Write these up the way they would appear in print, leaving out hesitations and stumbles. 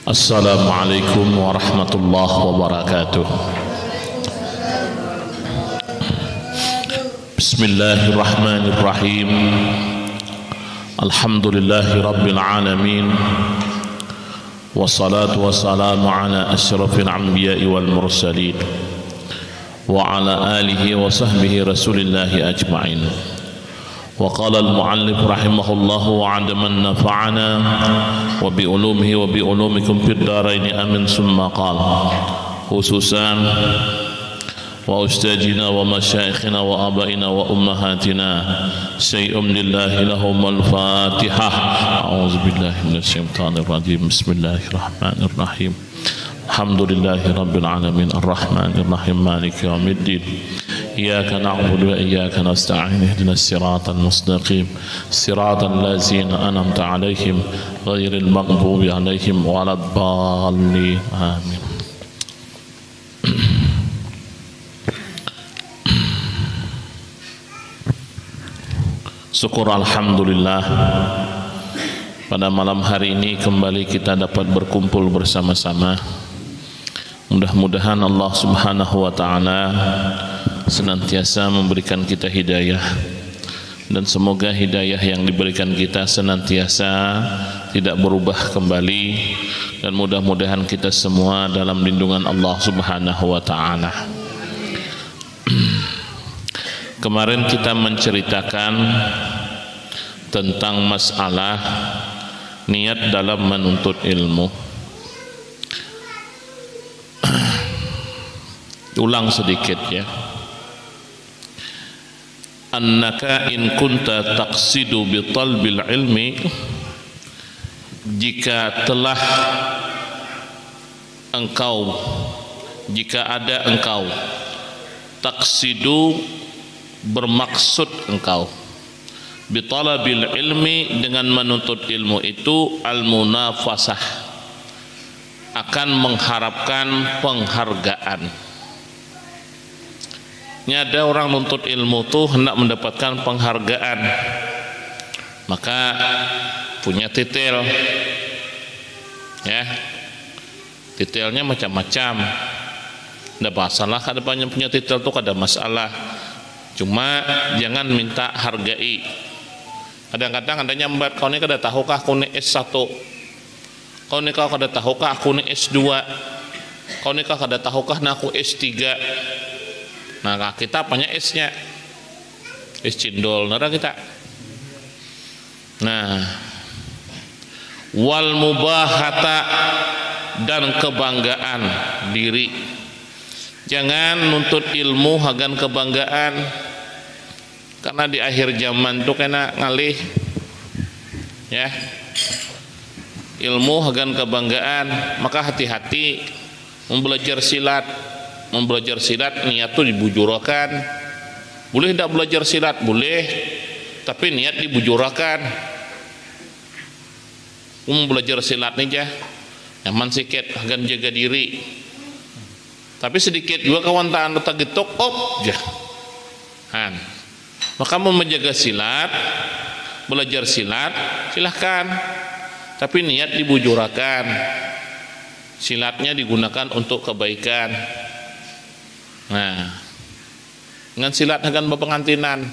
Assalamualaikum warahmatullahi wabarakatuh. Bismillahirrahmanirrahim. Alhamdulillahi rabbil alamin. Wassalatu wassalamu ala asyrafil anbiya'i wal mursalin wa ala alihi wa sahbihi rasulillahi ajma'in. Wa qala al-mu'allif rahimahullah wa 'ada man nafa'ana wa bi ulumihi wa bi ulumikum fid dharain amin. Summa qala khususan wa ustadzina wa masyayikhina wa abaina wa ummahatina syai'un lillahi lahumul fatihah. A'udzu billahi minasy syaithanir rajim. Bismillahirrahmanirrahim. Alhamdulillahi rabbil alamin arrahmanir rahim maliki yaumiddin. Iyyaka na'budu wa iyyaka nasta'in ihdinas siratal mustaqim siratal ladzina an'amta 'alaihim ghairil maghdubi 'alaihim waladdallin. Amin. Syukur alhamdulillah, pada malam hari ini kembali kita dapat berkumpul bersama-sama. Mudah-mudahan Allah Subhanahu wa taala senantiasa memberikan kita hidayah, dan semoga hidayah yang diberikan kita senantiasa tidak berubah kembali, dan mudah-mudahan kita semua dalam lindungan Allah Subhanahu wa taala. Kemarin kita menceritakan tentang masalah niat dalam menuntut ilmu. Ulang sedikit ya. Annaka in kunta taqsidu bi talbil ilmi, jika ada engkau taqsidu, bermaksud engkau, bi talabil ilmi, dengan menuntut ilmu itu, al munafasah, akan mengharapkan penghargaan. Ini ada orang nuntut ilmu tuh hendak mendapatkan penghargaan, maka punya titel ya, titelnya macam-macam. Tidak masalah kada banyak punya titel tuh, kada masalah, cuma jangan minta hargai. Kadang-kadang ada nyambat, kau ini kada tahukah aku ini S1, kau ini kau kada tahukah aku ini S2, kau ini kau kada tahukah nah aku S3. Nah kita apanya S-nya? S cindol nara kita. Nah, wal mubahata, dan kebanggaan diri. Jangan nuntut ilmu hagan kebanggaan, karena di akhir zaman tuh kena ngalih ya, ilmu hagan kebanggaan. Maka hati-hati membelajar silat. Membelajar silat niat tuh dibujurakan. Boleh tidak belajar silat? Boleh, tapi niat dibujurakan. Belajar silat nih jah, nyaman sikit, akan jaga diri. Tapi sedikit juga kawan tahan letak getok, jah. Maka mau menjaga silat, belajar silat, silahkan. Tapi niat dibujurakan. Silatnya digunakan untuk kebaikan. Nah, dengan silat akan berpengantinan.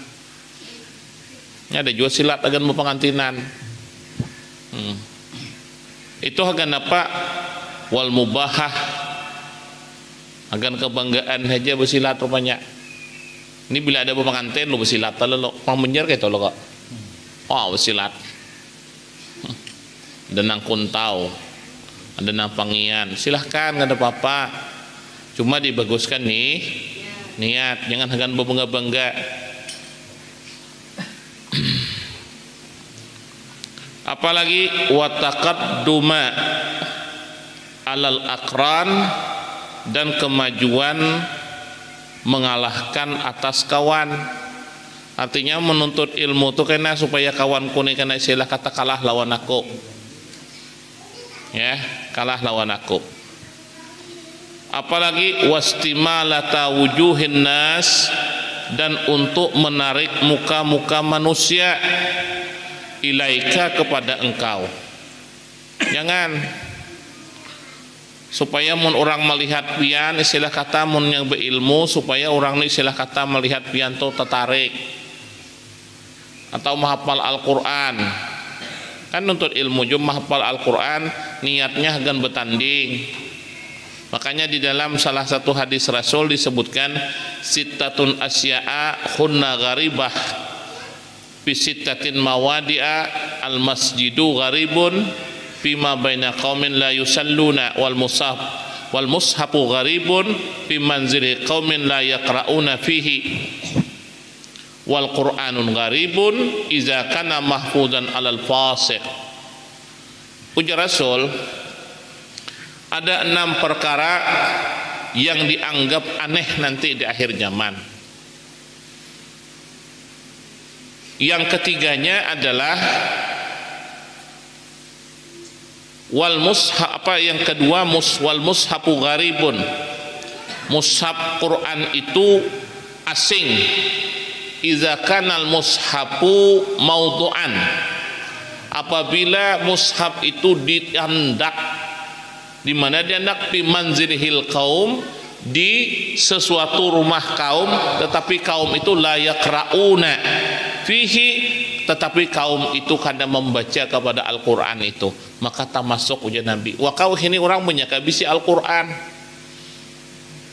Ini ada juga silat akan berpengantinan. Itu akan apa? Wal mubahah, akan kebanggaan aja bersilat rupanya. Ini bila ada berpengantin lo bersilat, lo mau menjar kayak lo kok. Oh bersilat. Ada nang kuntau, ada nang pangian, silahkan, nggak ada apa-apa. Cuma dibaguskan nih niat, jangan akan berbangga-bangga. Apalagi wataqadduma alal aqran, dan kemajuan mengalahkan atas kawan. Artinya menuntut ilmu itu kena supaya kawanku nih kena istilah kata kalah lawan aku ya, kalah lawan aku. Apalagi wastimalata wujuhin nas, dan untuk menarik muka-muka manusia ilaika, kepada engkau. Jangan supaya mun orang melihat pian istilah kata mun yang berilmu supaya orang ini istilah kata melihat pian tuh tertarik atau menghafal Al-Qur'an. Kan nuntut ilmu juga menghafal Al-Qur'an niatnya agan bertanding. Makanya di dalam salah satu hadis Rasul disebutkan sittatun asya'a hunna gharibah fi sittatin mawadi'a al masjidu gharibun fima baina qaumin la yusalluna wal mushafu gharibun fi manzili qaumin la yaqra'una fihi wal qur'anun gharibun iza kana mahfudan alal fasiq. Ujar Rasul, ada 6 perkara yang dianggap aneh nanti di akhir zaman. Yang ketiganya adalah yang kedua wal mushafu gharibun. Mushaf Quran itu asing. Iza kanal mushafu maudu'an. Apabila mushaf itu diandak, di mana diandak di manzilihil kaum, di sesuatu rumah kaum, tetapi kaum itu la yaqra'una fihi, tetapi kaum itu kadang membaca kepada Al-Qur'an itu, maka termasuk ujian Nabi. Wa kau ini orang menyangka bisi Al-Qur'an,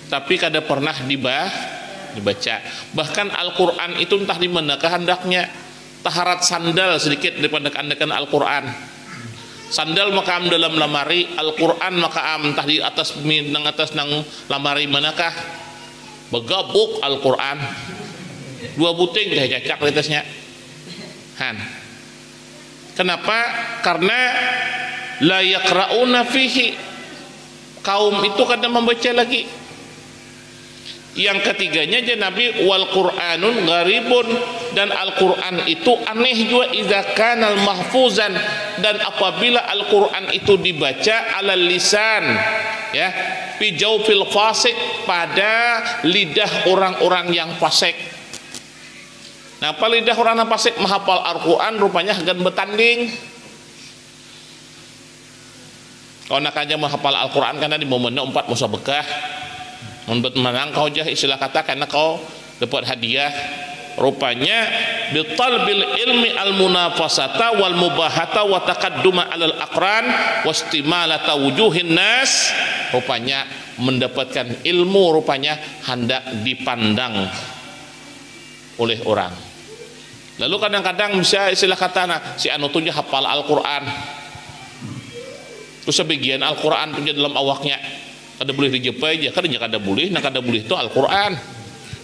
tapi kadang pernah dibaca. Bahkan Al-Qur'an itu entah di mana kehendaknya taharat sandal sedikit daripada kehendakan Al-Qur'an. Sandal makaam dalam lamari, Al-Qur'an makaam entah di atas nang lamari manakah, begabuk Al-Qur'an 2 buting dah cacak di atasnya. Kenapa? Karena la yaqra'una fihi, kaum itu kadang membaca lagi. Yang ketiganya Nabi wal Qur'anun gharibun, dan Al-Qur'an itu aneh juga idza kanal mahfuzan, dan apabila Al-Qur'an itu dibaca alal lisan, ya, fi jaufil fasik, pada lidah orang-orang yang fasik. Nah, apa lidah orang yang fasik menghafal Al-Qur'an rupanya akan bertanding. Kalau nak aja menghafal Al-Qur'an karena di momen 4 musa bekah untuk menang kau jah istilah kata karena kau dapat hadiah. Rupanya bitalbil ilmi al munafasata wal mubahata wa taqadduma alal aqran wastimalata wujuhin nas, rupanya mendapatkan ilmu rupanya hendak dipandang oleh orang. Lalu kadang-kadang bisa istilah kata si anu tuh hafal Al-Qur'an, terus sebagian Al-Qur'an punya dalam awaknya kada boleh dijepai aja, kada boleh, nah kada boleh itu Al-Qur'an.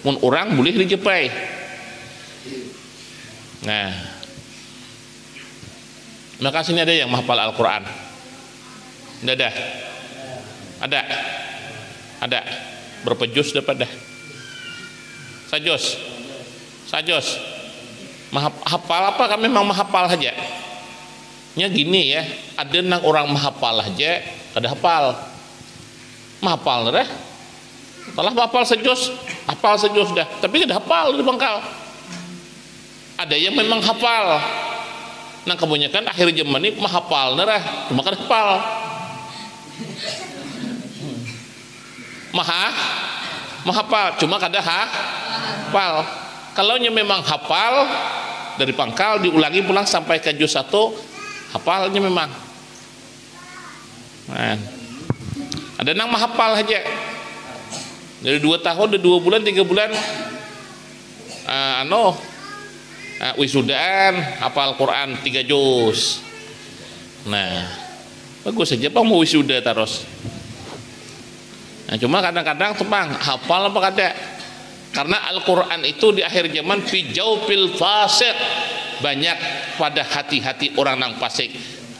Mun orang boleh dijepai. Nah, maka sini ada yang menghafal Al-Qur'an. Ada. Ada. Berapa juz dapat dah? Sajos. Menghafal apa? Kami memang menghafal saja. Nya gini ya, ada nang orang menghafal aja, kada hafal. Menghafal dah. Setelah hafal sejus dah, tapi kada hafal di bangkal. Ada yang memang hafal. Nah kebanyakan akhir zaman ini menghafal dah, cuma kada hafal. Menghafal, cuma kada hafal. Kalau nya memang hafal dari pangkal diulangi pulang sampai ke juz 1, hafalnya memang. Nah, ada nang menghafal aja dari 2 tahun, 2 bulan, 3 bulan wisudaan hafal Quran 3 juz. Nah bagus saja bang mau wisuda terus. Nah cuma kadang-kadang tepang hafal apa kada, karena Al-Quran itu di akhir zaman fi jaufil fasik, banyak pada hati-hati orang nang fasik.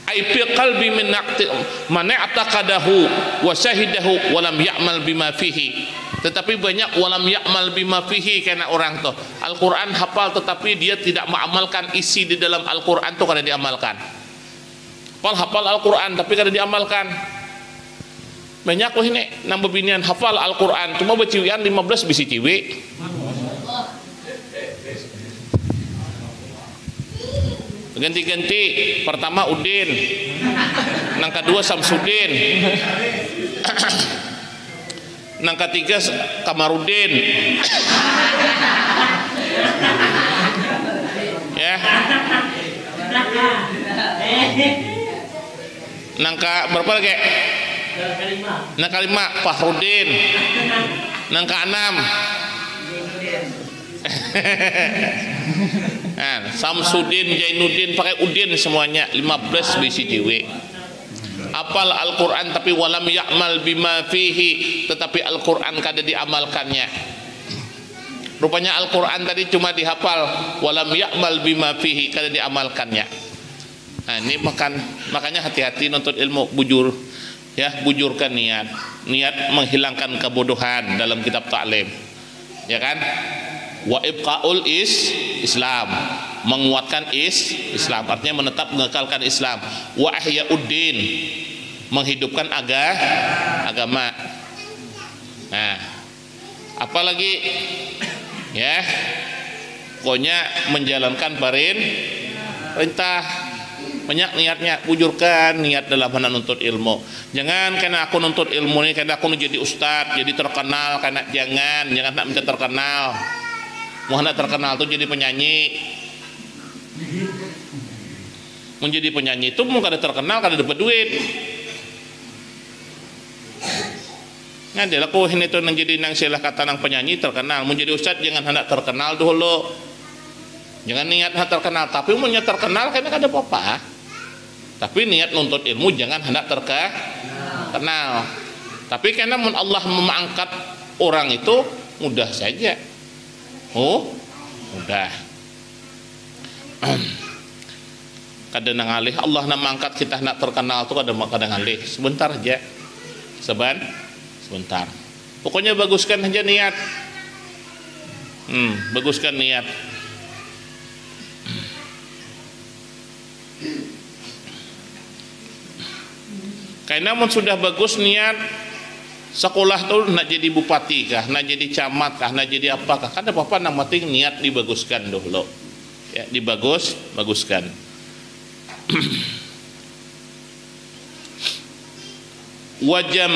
Aifi qalbi min naqti man i'taqadahu wa syahidahu wa lam ya'mal bima fihi. Tetapi banyak walam ya'mal bima fihi, karena orang tuh Al-Qur'an hafal tetapi dia tidak mengamalkan isi di dalam Al-Qur'an tuh kada diamalkan. Hafal Al-Qur'an tapi kada diamalkan. Banyak loh ini nang bebinian hafal Al-Qur'an cuma beciwian 15 bisi ciwi. ganti-ganti. Pertama Udin, nang kedua Samsudin, nang ketiga Kamarudin. Ya, nang berapa lagi? Nang kelima Fahrudin, nang keenam nah, Samsudin, Jainuddin, pakai Udin semuanya, 15 bisi dewe. Apal Al-Quran tapi walam ya'mal bima fihi, tetapi Al-Quran kada diamalkannya. Rupanya Al-Quran tadi cuma dihafal, walam ya'mal bima fihi, kada diamalkannya. Nah ini makanya hati-hati nuntut ilmu, bujur ya, bujurkan niat menghilangkan kebodohan dalam kitab taklim, ya kan. Wa ibqaul Islam, menguatkan Islam, artinya menetap mengekalkan Islam. Wa ahyauddin, menghidupkan agama. Nah, apalagi ya, pokoknya menjalankan perintah. Banyak niatnya, bujurkan niat dalam menuntut ilmu. Jangan karena aku nuntut ilmu ini karena aku jadi ustadz, jadi terkenal, karena jangan nak minta terkenal. Mau hendak terkenal tuh jadi penyanyi. Menjadi penyanyi itu mau kada terkenal, kada dapat duit. Ngadalah aku ini tuh nang jadi nang silah kata nang penyanyi terkenal. Mau jadi ustadz jangan hendak terkenal dulu. Jangan niat hendak terkenal, tapi mau niat terkenal karena kada apa-apa. Tapi niat nuntut ilmu jangan hendak terkenal. Tapi karena Allah mengangkat orang itu mudah saja. Oh, mudah. Kadang ngalih Allah nak mengangkat kita nak terkenal tuh kadang ngalih. Sebentar aja. Sebentar. Pokoknya baguskan aja niat. Baguskan niat. Karena mun sudah bagus niat, sekolah tuh nak jadi bupati kah, nak jadi camat kah, nak jadi apakah, kan apa-apa, yang penting niat dibaguskan dulu. Ya, baguskan. Wajam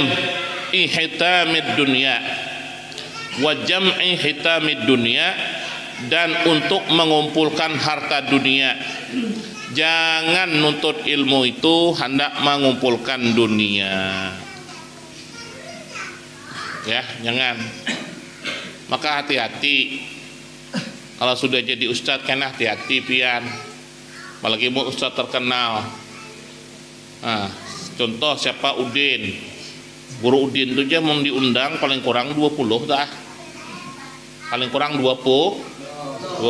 ihtamid dunia, dan untuk mengumpulkan harta dunia. Jangan nuntut ilmu itu hendak mengumpulkan dunia. Ya, jangan. Maka hati-hati. Kalau sudah jadi ustadz kan hati-hati pian. Apalagi mau ustadz terkenal. Nah, contoh siapa Udin. Guru Udin itu aja mau diundang paling kurang 20 dah. Paling kurang 20.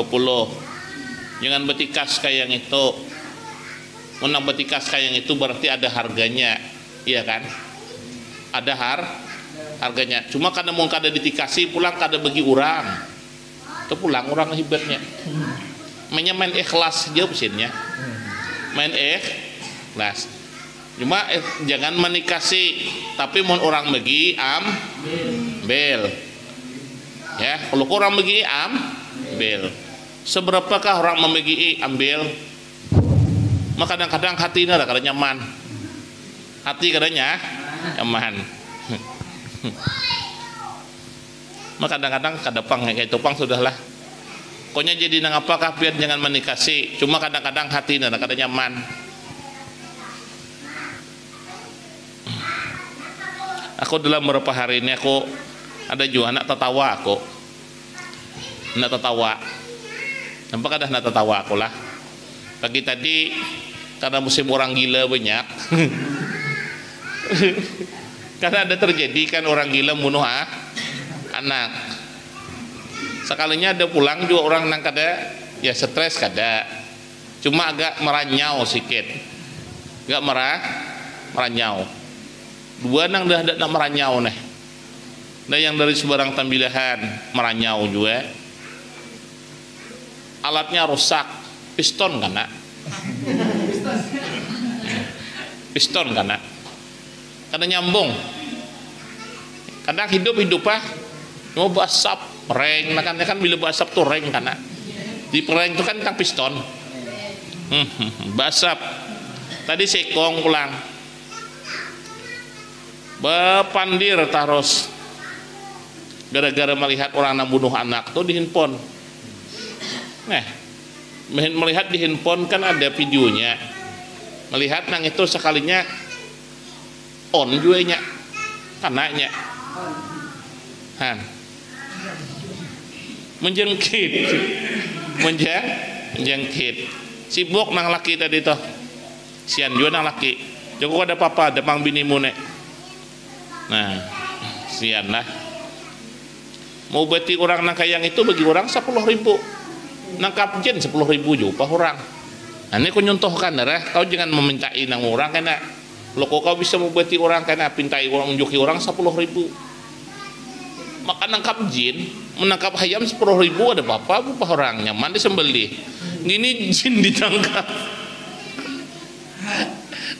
Jangan betikas kayak yang itu. Menang betikas kayak yang itu berarti ada harganya, iya kan? Ada harganya. Cuma kadang mau kada ditikasi pulang kada bagi orang. Itu pulang orang hebatnya. Main ikhlas aja mesinnya. Main ikhlas. Cuma jangan menikasi, tapi mau orang bagi ambil. Ya, kalau orang bagi ambil. Seberapakah orang membagi ambil? Maka kadang-kadang hatinya kadang nyaman. Hati kadangnya nyaman. Maka kadang-kadang kadapang kayak topang sudahlah. Pokoknya jadi nang apakah biar jangan menikasi. Cuma kadang-kadang hatinya kadang nyaman. Aku dalam beberapa hari ini aku ada juga anak tertawa aku. Anak tertawa. Nampak ada anak tertawa aku lah. Pagi tadi karena musim orang gila banyak. Karena ada terjadi kan orang gila bunuh anak. Sekalinya ada pulang juga orang nang kada ya stres kada. Cuma agak meranyau sedikit. Agak meranyau. Dua nang dah ada nak meranyau nih. Ada yang dari sebarang tambilahan meranyau juga. Alatnya rusak, piston kan nak? Piston kan nak? Kadang nyambung, kadang hidup mau basap, reng, nah kan bila basap tuh reng kan nak? Di reng itu kan piston, Basap. Tadi sekong pulang. Bepandir taros. Gara-gara melihat orang bunuh anak tuh di handphone. Nah, melihat di handphone kan ada videonya. Melihat nang itu sekalinya on juga nya. Kananya. Han. Menjengkit. Sibuk nang laki tadi toh. Sian juga nang laki. Joko ada papa, ada mang bini mune. Nah, sian lah. Mau beti orang nang kayang itu bagi orang 10.000. Nangkap jen 10.000 juga orang. Nah, ini kau nyontohkan darah, kau jangan memintai nang orang karena lo kau bisa mau beti orang karena pintai orang unjuki orang 10.000. Maka nangkap jin, menangkap ayam 10.000 ada apa orang nyaman disembelih. Gini jin ditangkap.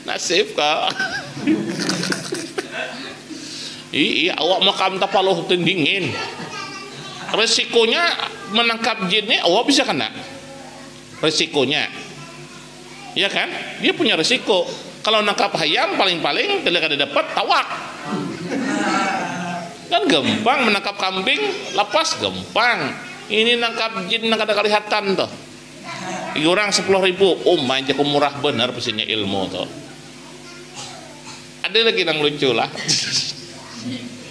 Nasib kau. Iya, awak makam tapaloh tendingin. Resikonya menangkap jinnya awak bisa kena. Resikonya. Ya kan? Dia punya resiko. Kalau nangkap ayam paling-paling kalau ada dapat tawak. Kan gampang menangkap kambing, lepas gampang. Ini nangkap jin nang kada kelihatan tuh. Orang 10.000, main jago murah benar pesannya ilmu tuh. Ada lagi yang lucu lah.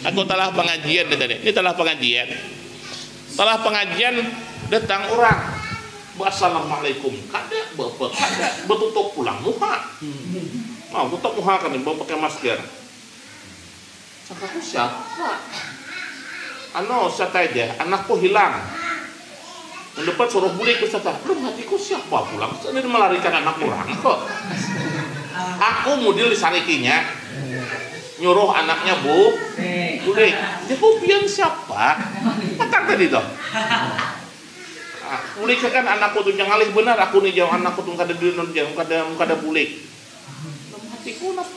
Aku telah pengajian tadi. Ini telah pengajian. Telah pengajian datang orang. Assalamualaikum. Kada bapak kada betutup pulang muka. Mau tutup muka kan bawa pakai masker. Aku siapa? Siapa aja, anakku hilang. Mendapat suruh balik ke siapa? Belum hatiku siapa pulang? Ini melarikan anak orang kok. Aku mudil disarikinya, nyuruh anaknya balik. Dia pian siapa? Matang tadi toh. Balik kan anakku tuh jangan alih benar. Aku nih jauh anakku tuh kada dulu jangan kada balik. Hatiku anak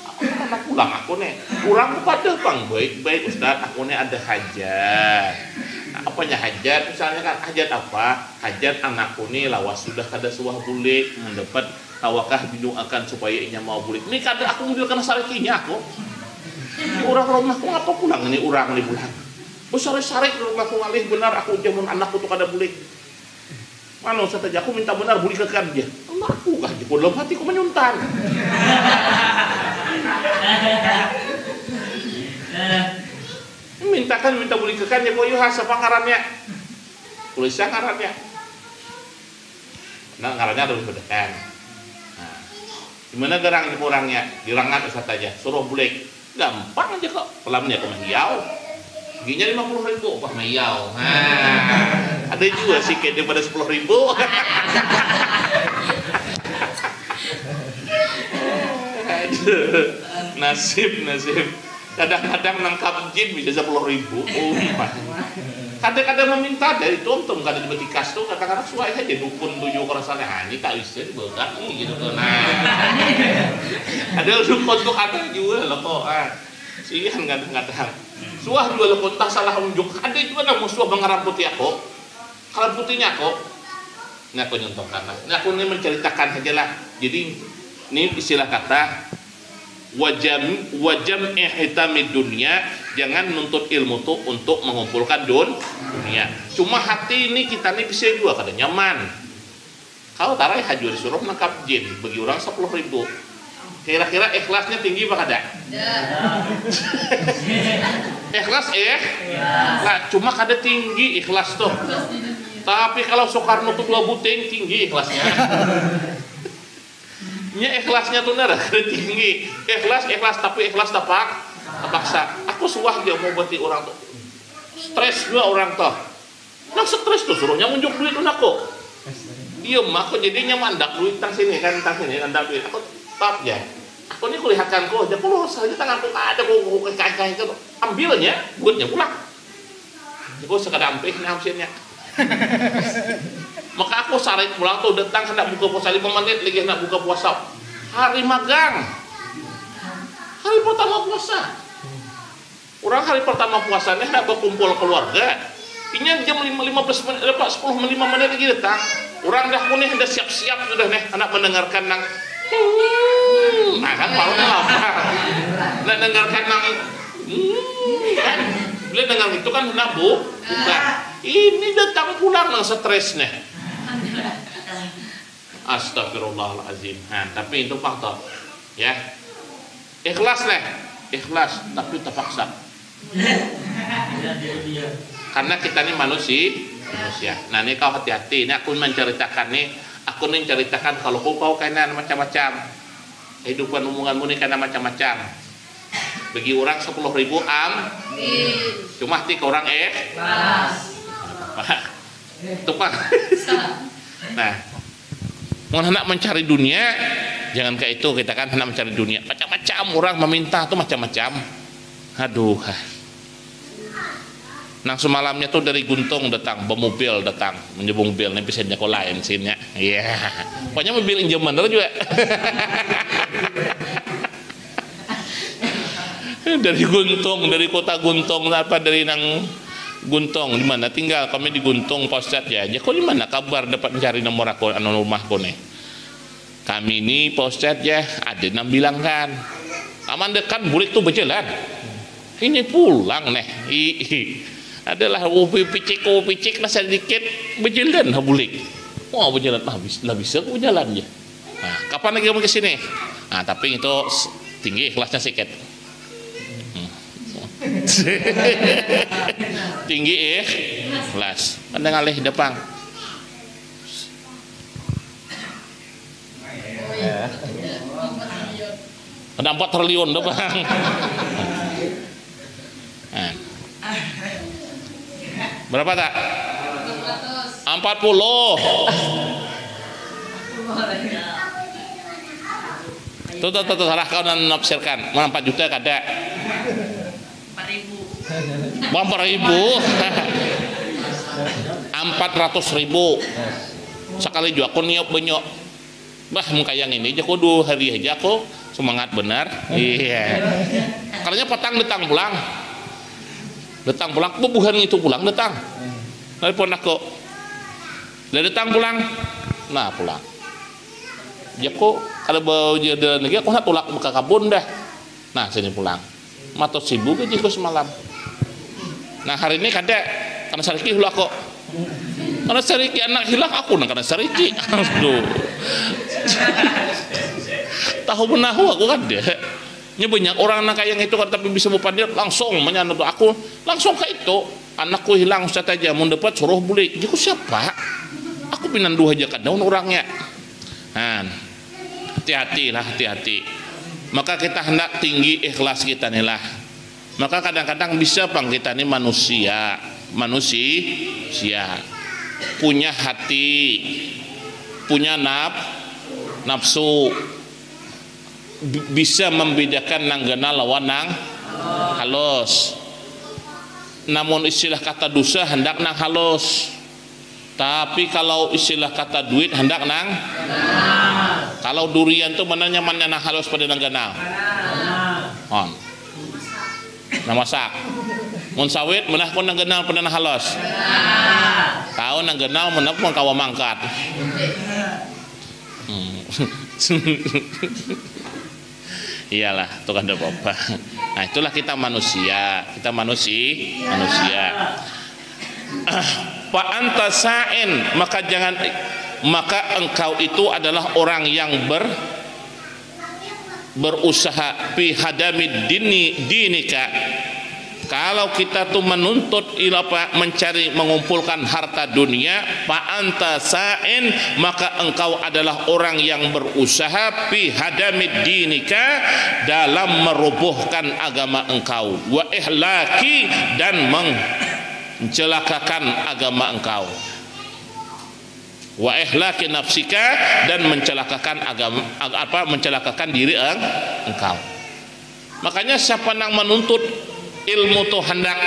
pulang aku nih kurang kepada bang baik Ustaz aku nih ada hajat apanya hajat misalnya kan hajat apa hajat anakku nih lawas sudah kada suah bulik mendapat tawakah didoakan supaya inya mau bulik ini kada aku model kena sarikinya aku orang rumahku ngapa pulang ini orang nih pulang besar-sarik rumahku ngalih benar aku jamun anakku tuh kada bulik mana saja aku minta benar bulik ke kerja aku kah di dalam hatiku menyuntan. Minta beli kekannya kok yuha siapa ngarannya tulisnya ngarannya nah ngarannya harus bedekan nah, gimana gerang orangnya dirangat Ustaz aja suruh bulik gampang aja kok pelamnya ke mahiyau giginya 50.000 apa mahiyau ada juga sih kayak daripada 10.000 nasib kadang-kadang nangkap jin bisa 10.000 kadang-kadang meminta dari tonton kadang dibagi kas tuh kadang-kadang suai aja dukun tujuh kerasannya ini tak bisa dibawa nih gitu kan ada dukun tuh ada juga loh kok sian kadang-kadang suah juga loh tak salah unjuk ada juga nang musuh mengarang putih aku kalau putihnya aku ini aku nyontohkan ini aku ini menceritakan saja lah jadi ini istilah kata wajam ihtamid dunia jangan nuntut ilmu tuh untuk mengumpulkan dunia cuma hati ini kita nih bisa juga kada nyaman kalau tarai haji disuruh nangkap jin bagi orang 10.000 kira-kira ikhlasnya tinggi apa kada? Ikhlas nah cuma kada tinggi ikhlas tuh tapi kalau Soekarno tuh 2 buting tinggi ikhlasnya ikhlasnya tuh nara tinggi ikhlas tapi ikhlas terpaksa aku suah dia mau berarti orang tuh stres juga orang tuh nah stres tuh suruhnya munjuk duit tuh aku diem aku jadinya mandak duit tang sini mandak duit aku tap ya aku ini kulihatkan kok aja kalau saja tanganku ada aku kayak itu ambilnya duitnya pulang aku sekadar ampih nih hamsinnya maka aku sarik pulang tuh datang hendak buka puasa 5 menit lagi hendak buka puasa hari magang hari pertama puasa orang hari pertama puasanya hendak berkumpul keluarga Ini jam 15 menit, 10 menit lagi datang. Orang dah kuning, dah siap-siap sudah nih anak mendengarkan nang. Nah kan baru apa? Nak dengarkan nang. Kan? Bila dengar itu kan nabu. Bukan. Ini datang pulang nang stres nih. Astagfirullahaladzim. Nah, tapi itu faktor. Ya. Ikhlas nih. Ikhlas, tapi terpaksa. Karena kita ini manusia. Nah ini kau hati-hati. Ini aku menceritakan nih. Aku nih menceritakan kalau kau kena macam-macam. Kehidupan hubunganmu ini kena macam-macam. Bagi orang 10.000 cuma tiga orang itu pak. Nah, mau hendak mencari dunia, jangan kayak itu. Kita kan hendak mencari dunia. Macam-macam orang meminta tuh macam-macam. Aduh. Nang semalamnya tuh dari Guntung datang, bermobil datang, menjebung mobil, nih bisa kau lain sini. Iya, pokoknya mobil injem bener juga. Dari Guntung, dari kota Guntung, apa dari nang Guntung, di mana tinggal kami di Guntung, Pak Ustadz ya. Kok di mana kabar dapat mencari nomor aku, anu rumahku nih? Kami ini Pak Ustadz ya, ada yang bilang kan, aman dekat bulik tuh berjalan. Ini pulang nih. Adalah picik lah sedikit berjalan bulik. Wah berjalan lah bisa berjalan ya. Nah, kapan lagi kamu ke sini? Nah, tapi itu tinggi kelasnya sedikit. Tinggi kelas. Anda ngalih depan. Ada 4 triliun depan. Nah. Berapa tak? 40. Tuh salah kau dan nafsirkan. 4 juta kada. 4.000. 400.000. Sekali juga aku niop benyok. Bah muka yang ini aja kudu hari aja aku semangat benar. Iya. Karena petang datang pulang. Datang pulang, bukan itu pulang datang. Telepon aku. Dia datang pulang. Nah, pulang. Ya kok kalau bawa jalan lagi aku nak tulak buka kabun dah. Nah, sini pulang. Matos sibuk gaji semalam. Nah, hari ini kada karena sariki hilang kok. Karena sariki anak hilang aku karena sariki. Aduh. Tahu benahu aku kada. Nya banyak orang anak yang itu kan tapi bisa berpandir langsung menyana tuh aku langsung ke itu anakku hilang Ustaz aja mau dapat suruh beli jadi siapa aku pinan 2 aja kan daun orangnya. Nah hati-hati lah hati-hati maka kita hendak tinggi ikhlas kita nih lah maka kadang-kadang bisa bang kita nih manusia punya hati punya nafsu bisa membedakan nang gana lawan nang halus. Namun istilah kata dosa hendak nang halus. Tapi kalau istilah kata duit hendak nang kalau durian tuh mananya mana nang halus pada nang gana. Nah masak. Mun sawit menah pun nang gana pada nang halus. Tahu nang gana menah pun kawa mangkat. Iyalah, itu kan apa. Nah, itulah kita manusia. Fa anta sa'in, maka engkau itu adalah orang yang berusaha fi hadamid dinika. Kalau kita tuh menuntut mencari mengumpulkan harta dunia, fa anta sa'in, maka engkau adalah orang yang berusaha fi hadamid dinika dalam merobohkan agama engkau, wa ihlaki dan mencelakakan agama engkau, wa ihlaki nafsika dan mencelakakan mencelakakan diri engkau. Makanya siapa yang menuntut ilmu tuh hendak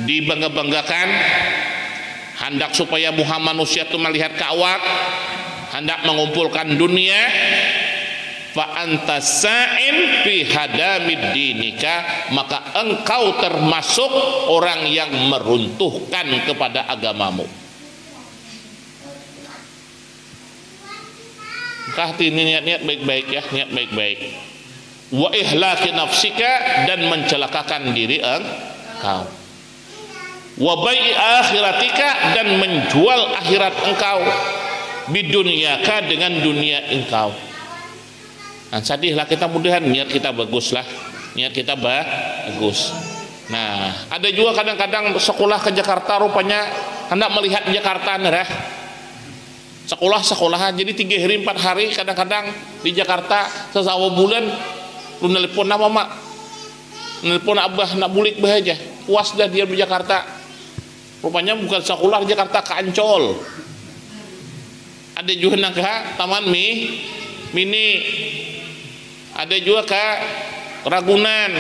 dibangga-banggakan, hendak supaya manusia tuh melihat ke awak, hendak mengumpulkan dunia, fa anta sa'in fi hadamid dinika, maka engkau termasuk orang yang meruntuhkan kepada agamamu. Hati ini niat-niat baik-baik ya, niat baik-baik. Wa ihlaki nafsika, dan mencelakakan diri engkau. Wa bai'i akhiratika, dan menjual akhirat engkau. Bidunyaka, dengan dunia engkau. Nah, sadihlah kita, mudahan niat kita baguslah, niat kita bagus. Nah, ada juga kadang-kadang sekolah ke Jakarta, rupanya hendak melihat Jakarta nerah. Sekolah-sekolahan jadi 3 hari 4 hari kadang-kadang di Jakarta, sesawa bulan lu nelpon nama mak, nelpon abah nak bulik bah aja, puas dah dia di Jakarta. Rupanya bukan sekolah di Jakarta, ke Ancol. Ada juga nak ke Taman Mini, ada juga ke Ragunan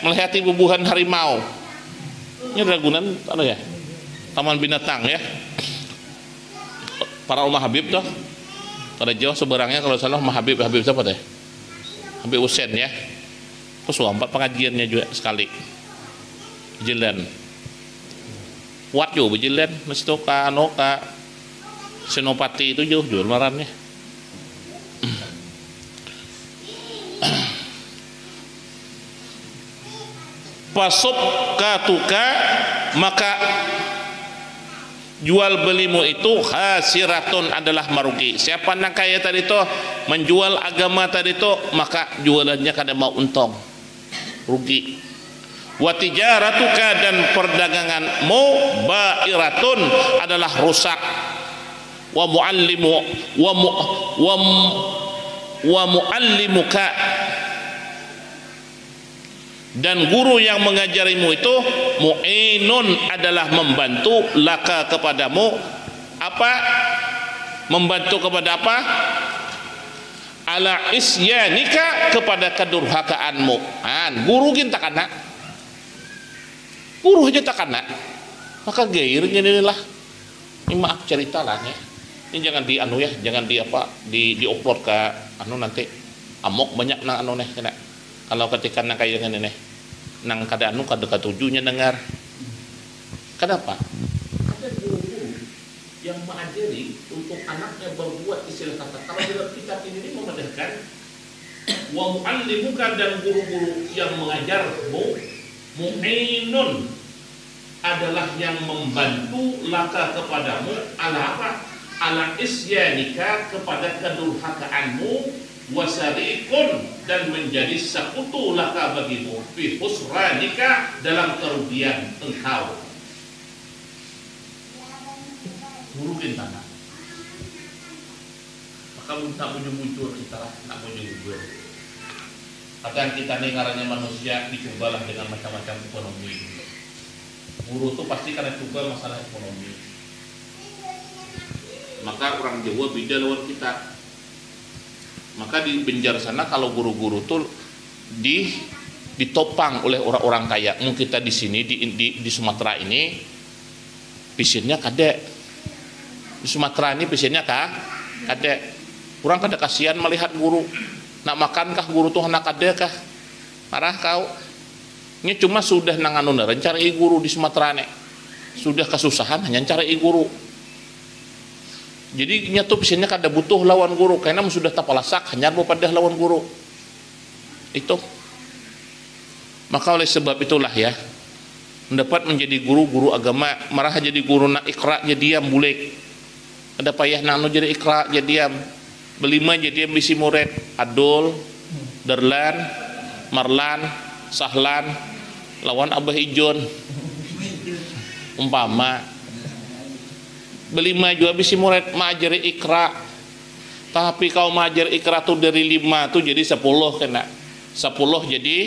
melihati bubuhan harimau. Ini Ragunan apa ya, Taman Binatang ya, para Umar Habib tuh pada jauh seberangnya. Kalau sana Umar Habib siapa teh? Habib Husain ya. Terus 4 pengajiannya juga sekali jalan kuat juga berjalan mesti ka Senopati itu jauh jual marannya. Pasop katuka, maka jual belimu itu khasiratun, adalah merugi. Siapa yang kaya tadi itu menjual agama tadi itu, maka jualannya kada mau untung, rugi. Wa tijaratuka, dan perdaganganmu bairatun, adalah rusak. Wa muallimuka, dan guru yang mengajarimu itu mu'inun, adalah membantu laka, kepadamu. Apa? Membantu kepada apa? Ala isyanika, kepada kedurhakaanmu. Guru kita kena, guru aja tak kena, maka gairnya inilah. Ini maaf cerita lah ya, ini jangan di anu ya, jangan di apa, di upload ke anu, nanti amok banyak nang anu nih kena. Kalau ketika nang kayak gini nih, nang kada anu kada ketujuhnya dengar. Kenapa? Ada guru-guru yang mengajari untuk anaknya berbuat, istilah kata kalau dalam kitab ini memandangkan wa muallimuka, dan guru-guru yang mengajarmu, mu'inun, adalah yang membantu laka, kepadamu, ala apa? Ala isyanika, kepada kedurhakaanmu, wasarikun, dan menjadi sekutu laka bagimu, fi husranika, dalam kerugian engkau. Burukin tanah. Maka tak mujur-mujur kita lah, tak mujur-mujur. Kadang kita nih ngarannya manusia dicobalah dengan macam-macam ekonomi. Guru tuh pasti karena coba masalah ekonomi. Maka orang Jawa beda lawan kita. Maka di Banjar sana kalau guru-guru tuh ditopang oleh orang-orang kaya. Mungkin kita di sini di Sumatera ini pisinnya kadek. Di Sumatera ini pisinnya kadek. Kurang kada kasihan melihat guru. Nak makankah guru tuh anak kadek kah? Marah kau. Ini cuma sudah nanganu cari guru di Sumatera nih. Sudah kesusahan hanya cari guru. Jadi nyatu pisinnya kada butuh lawan guru, karena sudah tapalasak hanya pada lawan guru. Itu. Maka oleh sebab itulah ya, mendapat menjadi guru agama, marah jadi guru nak ikra jadi diam bulik. Ada payah nanu jadi ikra jadi diam. Belima jadi diam bisi murid, Adul, Darlan, Marlan, Sahlan, lawan Abah Ijon, umpama belima juga bisi murid mengajari ikra. Tapi kau mengajar ikra tuh dari 5 tuh jadi 10 kena, 10 jadi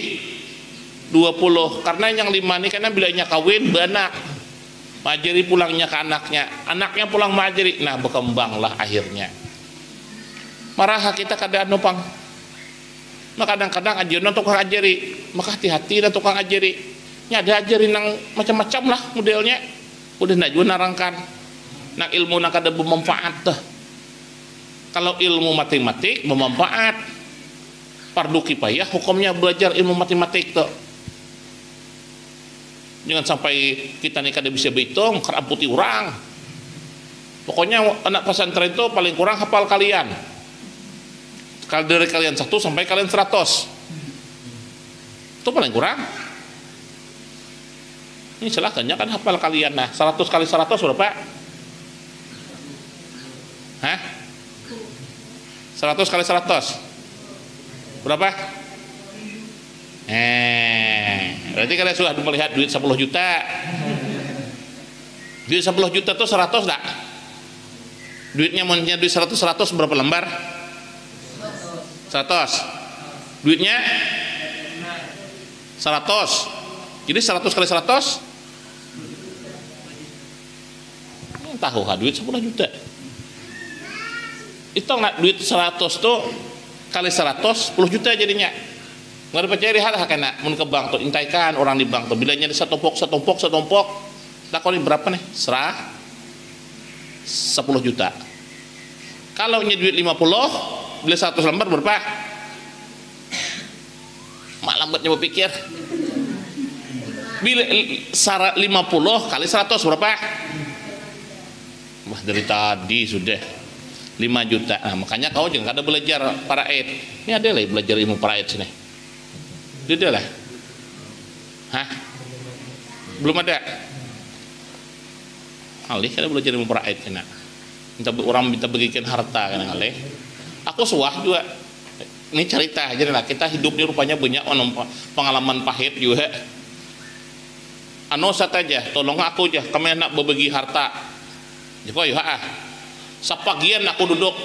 20, karena yang 5 ini karena bilanya kawin benak mengajari pulangnya ke anaknya pulang mengajari, nah berkembanglah akhirnya. Marah kita kada nupang. Maka kadang-kadang ajaran tukang ajari, maka hati-hati dah tukang ajari. Nya ada ajarin nang macam-macam lah modelnya. Udah nak juga narangkan. Nak ilmu nak ada bermanfaat dah. Kalau ilmu matematik bermanfaat, fardu kifayah hukumnya belajar ilmu matematik tuh. Jangan sampai kita nih kada bisa berhitung keramputi orang. Pokoknya anak pesantren itu paling kurang hafal kalian. Kalau dari kalian 1 sampai kalian 100. Itu paling kurang. Ini silahkannya kan hafal kalian. Nah 100 kali 100 berapa? Hah? 100 kali 100 berapa? Berarti kalian sudah melihat duit 10 juta. Duit 10 juta tuh 100 enggak? Duitnya punya duit 100 berapa lembar? 100. Duitnya 100. Jadi 100 kali 100 tahu duit 10 juta. Itu nggak duit 100 tuh kali 100 10 juta jadinya. Nggak dipercaya di hal kena mun ke bank tuh intaikan orang di bank tuh bilangnya di setompok tak kali berapa nih 10 juta. Kalau nya duit 50 beli 100 lembar berapa? Mak lambatnya berpikir bila 50 kali 100 berapa? Wah dari tadi sudah 5 juta. Nah, makanya kau jangan ada belajar paraid. Ini ada lah belajar ilmu paraid sini. Tidak lah. Hah? Belum ada. Alih kada belajar ilmu paraid kena. Minta bagikan harta kan alih. Aku suah juga. Ini cerita aja lah. Kita hidup ini rupanya banyak pengalaman pahit juga. Anu saja, tolong aku aja. Kami nak berbagi harta. Jika ya sepagian aku duduk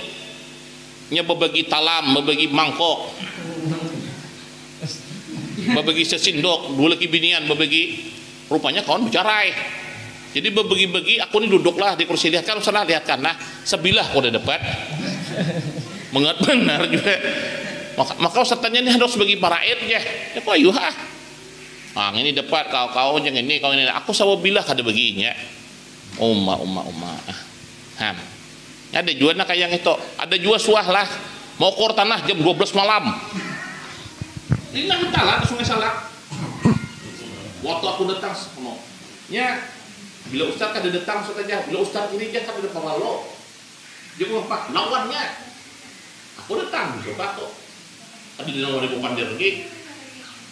nya berbagi talam, berbagi mangkok, berbagi sesindok, dua lagi binian berbagi. Rupanya kawan bercerai. Jadi berbagi-bagi aku ini duduklah di kursi lihat kan sana lihat kan nah sebilah aku udah dapat. Mengat benar juga. Maka ustadznya ini harus bagi paraid ya. Ya kok ayo ini dapat kau jangan ini kau ini aku sama bilah kada baginya. Umma. Ada juga nak kayak itu, ada juga suah lah mau kor tanah jam 12 malam. Ini nak talah ke Sungai Salak. Waktu aku datang sama, ya bila ustaz kada datang saja, bila ustaz ini dia kada datang lalu, dia apa? Lawannya, aku datang, coba kok. Tadi dia mau dipandir lagi.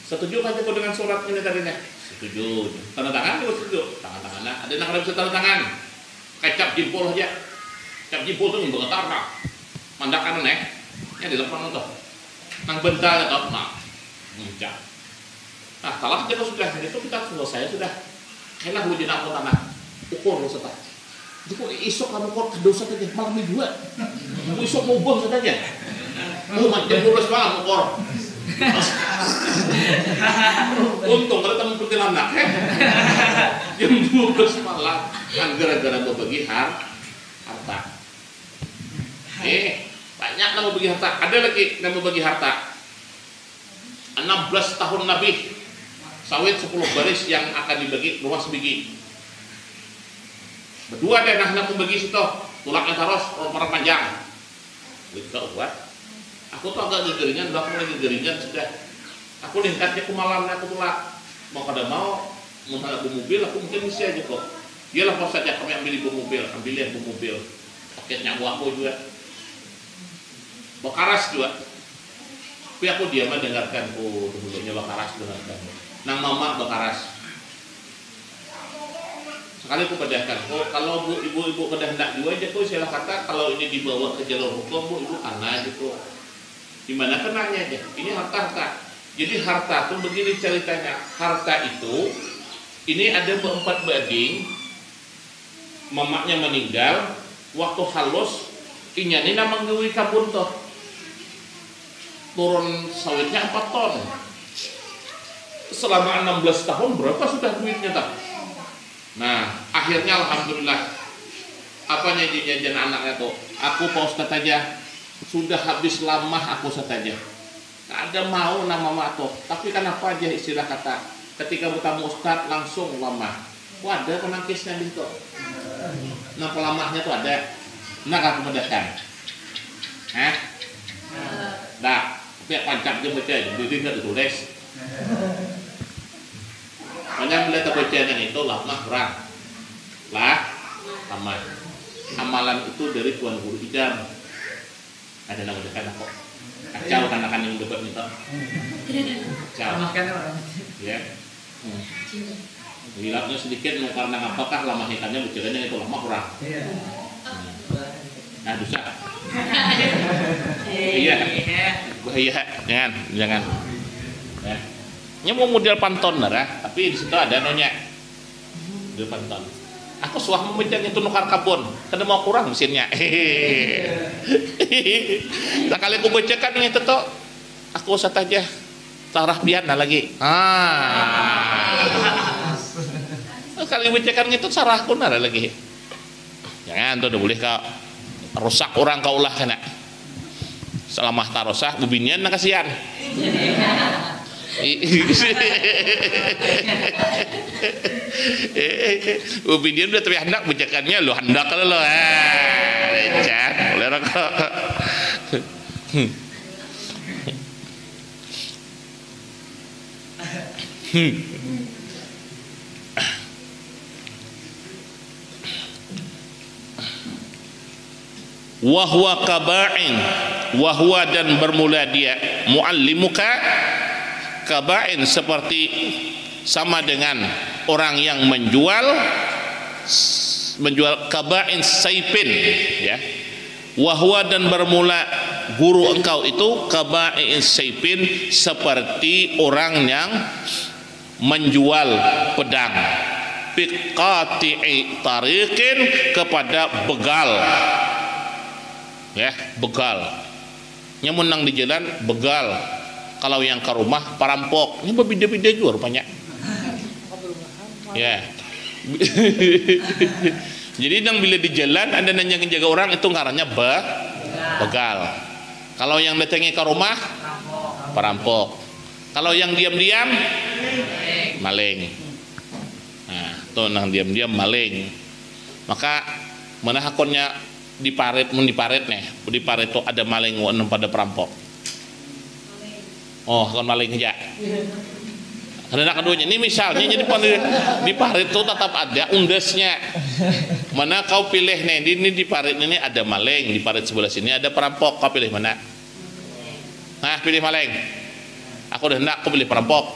Setuju kan aku dengan surat ini tadinya? Setuju. Tanda tangan juga setuju. Tangan-tangannya, ada yang kada bisa tanda tangan. Kecap jempol aja. Cap jempol tuh nggak tarnak, mandakan nih, ya di depan tuh, nang bentar atau mak, muncak. Nah, salah aja sudah, itu kita selesai sudah. Enak lu jadi aku tanah, ukur setelah. Jadi isok kamu kok dosa saja malam ini juga, isok mau bom saja. Macam bolos malam ukur. Untung ada teman kuntilanak anak, jam 12 malam, kan gara-gara berbagi harta. Banyak nama bagi harta. Ada lagi nama bagi harta. 16 tahun Nabi sawit 10 baris yang akan dibagi rumah sebiji. Berdua deh nah bagi situ tulaknya taros orang panjang. Begitu buat. Aku tuh agak gegeringan, udah aku mulai gegeringan sudah. Aku lihatnya aku malam aku tulak. Mau kada mau ada mobil aku mungkin bisa aja kok. Iyalah pas saja kami ambil ibu mobil, paketnya aku juga. Bakaras juga. Tapi aku diam mendengarkan dulunya Bakaras dengarkan. Nang mama Bakaras. Sekali aku pedahkan, kalau ibu kedah juga aja saya kata kalau ini dibawa ke jalur hukum ibu anak gitu. Dimana kenanya aja, ini harta. Jadi harta tuh begini ceritanya. Harta itu ini ada 4 bading. Mamaknya meninggal, waktu halus, inya ini nama ngewi kabun tuh. Turun sawitnya 4 ton. Selama 16 tahun berapa sudah duitnya tak? Nah, akhirnya alhamdulillah. Apanya jajan anaknya tuh? Aku Pak Ustadz aja sudah habis lama aku saja. Ada mau nama mato, tapi kenapa aja istilah kata ketika bertamu Ustadz langsung lama. Wah, ada penangkisnya di situ. Nah, pelamahnya tuh ada. Nah, aku mendekat. Nah, Tapi pancap dia baca, jadi nggak ditulis. Banyak melihat bacaan itu lama kurang. Lama. Amalan itu dari Tuan Guru Idam. Ada nama dekat kok. Kacau kan yang debat minta. Kacau. Ya. Hilangnya sedikit karena apakah lama hitamnya berjalannya itu lama kurang. Nah dosa. Iya. Bahaya. Jangan. Ya. Ini mau model panton tapi di situ ada nanya. Model panton. Aku suah memecahnya itu nukar kabon, karena mau kurang mesinnya. Sekali aku bacakan ini tuh, aku usah aja tarah biar lagi. Sekali bacakan itu sarah aku nara lagi. Jangan tuh, udah boleh kau rusak orang kau ulah kena. Selama tak rusak, bubinian nak kasihan. Ubin udah tapi hendak bacakannya lo hendak kalau lo lecet boleh rokok. Wahwa kaba'in, wahwa dan bermula dia muallimuka kaba'in seperti sama dengan orang yang menjual kaba'in saipin ya. Wahwa dan bermula guru engkau itu kaba'in saipin seperti orang yang menjual pedang biqati'i tariqin kepada begal ya, begal nyamunang di jalan begal. Kalau yang ke rumah perampok, ini berbeda-beda juga rupanya. Ya. Jadi yang bila di jalan ada nanya jaga orang itu ngarannya begal. Kalau yang datangi ke rumah perampok. Kalau yang diam-diam maling. Nah, tuh nang diam-diam maling. Maka mana hakonnya di paret nih. Di paret itu ada maling pada perampok. Oh, kan maling aja. Karena keduanya ini misalnya jadi di parit itu tetap ada undesnya. Mana kau pilih nih? Ini di parit ini ada maling, di parit sebelah sini ada perampok. Kau pilih mana? Nah, pilih maling. Aku udah hendak, aku pilih perampok.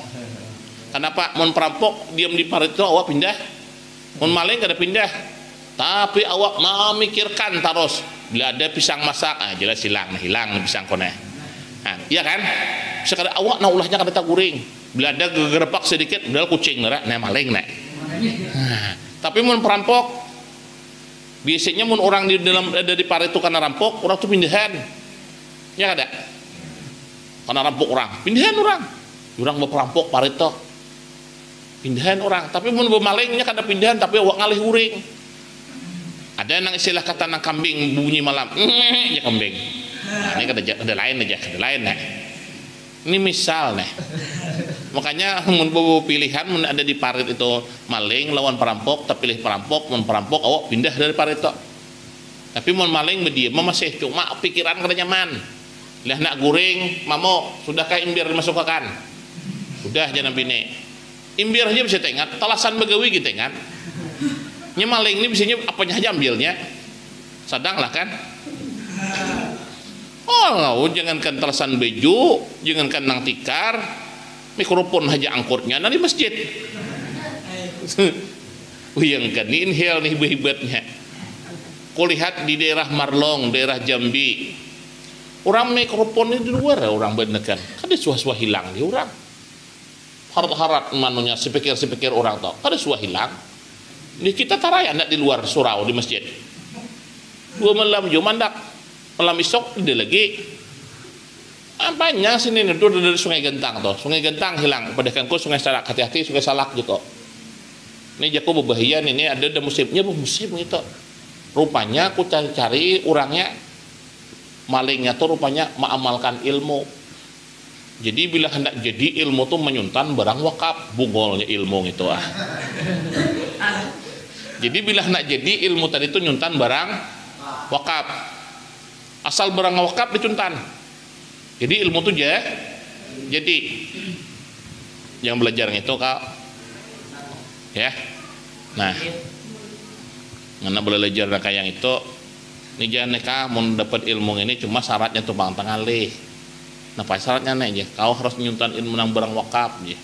Kenapa? Mun perampok diam di parit itu awak pindah. Mun maling kada pindah. Tapi awak mau mikirkan terus. Bila ada pisang masak, jelas hilang pisang kone. Nah, iya kan? Sekadar awak na ulahnya kada tak guring. Bila ada gegerpak sedikit, udah kucing nera, nah maling nah. Tapi mun perampok, biasanya mun orang di dalam ada di parit itu karena rampok, orang tuh pindahan. Ya kada? Karena rampok orang, pindahan orang. Orang mau perampok parit tuh. Pindahan orang, tapi mun malingnya kada pindahan, tapi awak ngalih guring. Ada nang istilah kata nang kambing bunyi malam, ya kambing. Nah, ini kada lain aja, kada lain nah. Ini misal nih. Makanya mun pilihan mun ada di parit itu maling lawan perampok, tapi pilih perampok, mun perampok awak pindah dari parit itu. Tapi mun maling berdiam masih cuma pikiran kada nyaman. Lah nak guring, mamo sudah kayak imbir dimasukkan. Sudah jangan bini. Imbir aja bisa tengat, talasan begawi gitu tengat. Nya maling ini bisanya apanya aja ambilnya. Sadang lah kan. Oh, jangankan talasan beju, jangankan nang tikar, mikrofon aja angkutnya di masjid. Uyangkan ini inhale nih hebatnya. Kau lihat di daerah Marlong, daerah Jambi, orang mikrofon ini di luar orang benekan, kan suah-suah hilang di orang. Harat-harat manunya sepikir orang tau, kan suah hilang. Ini kita taraya ndak di luar surau di masjid. 2 malam jo mandak. Malam isok dia lagi apanya sini itu dari Sungai Gentang tuh. Sungai Gentang hilang. Padahal ku Sungai Salak, hati-hati Sungai Salak gitu. Ini jago berbahaya ini ada musimnya musim itu. Rupanya aku cari-cari orangnya malingnya tuh rupanya mengamalkan ilmu. Jadi bila hendak jadi ilmu tuh menyuntan barang wakaf, bungolnya ilmu gitu ah. Jadi bila hendak jadi ilmu tadi itu nyuntan barang wakaf. Asal barang wakaf dicuntan. Jadi ilmu tuh jadi yang belajar itu kak ya. Nah ngana belajar kayak yang itu nih jangan kak mau dapat ilmu ini cuma syaratnya tuh bang tangali. Nah apa syaratnya nih aja kau harus nyuntan ilmu nang barang wakaf aja.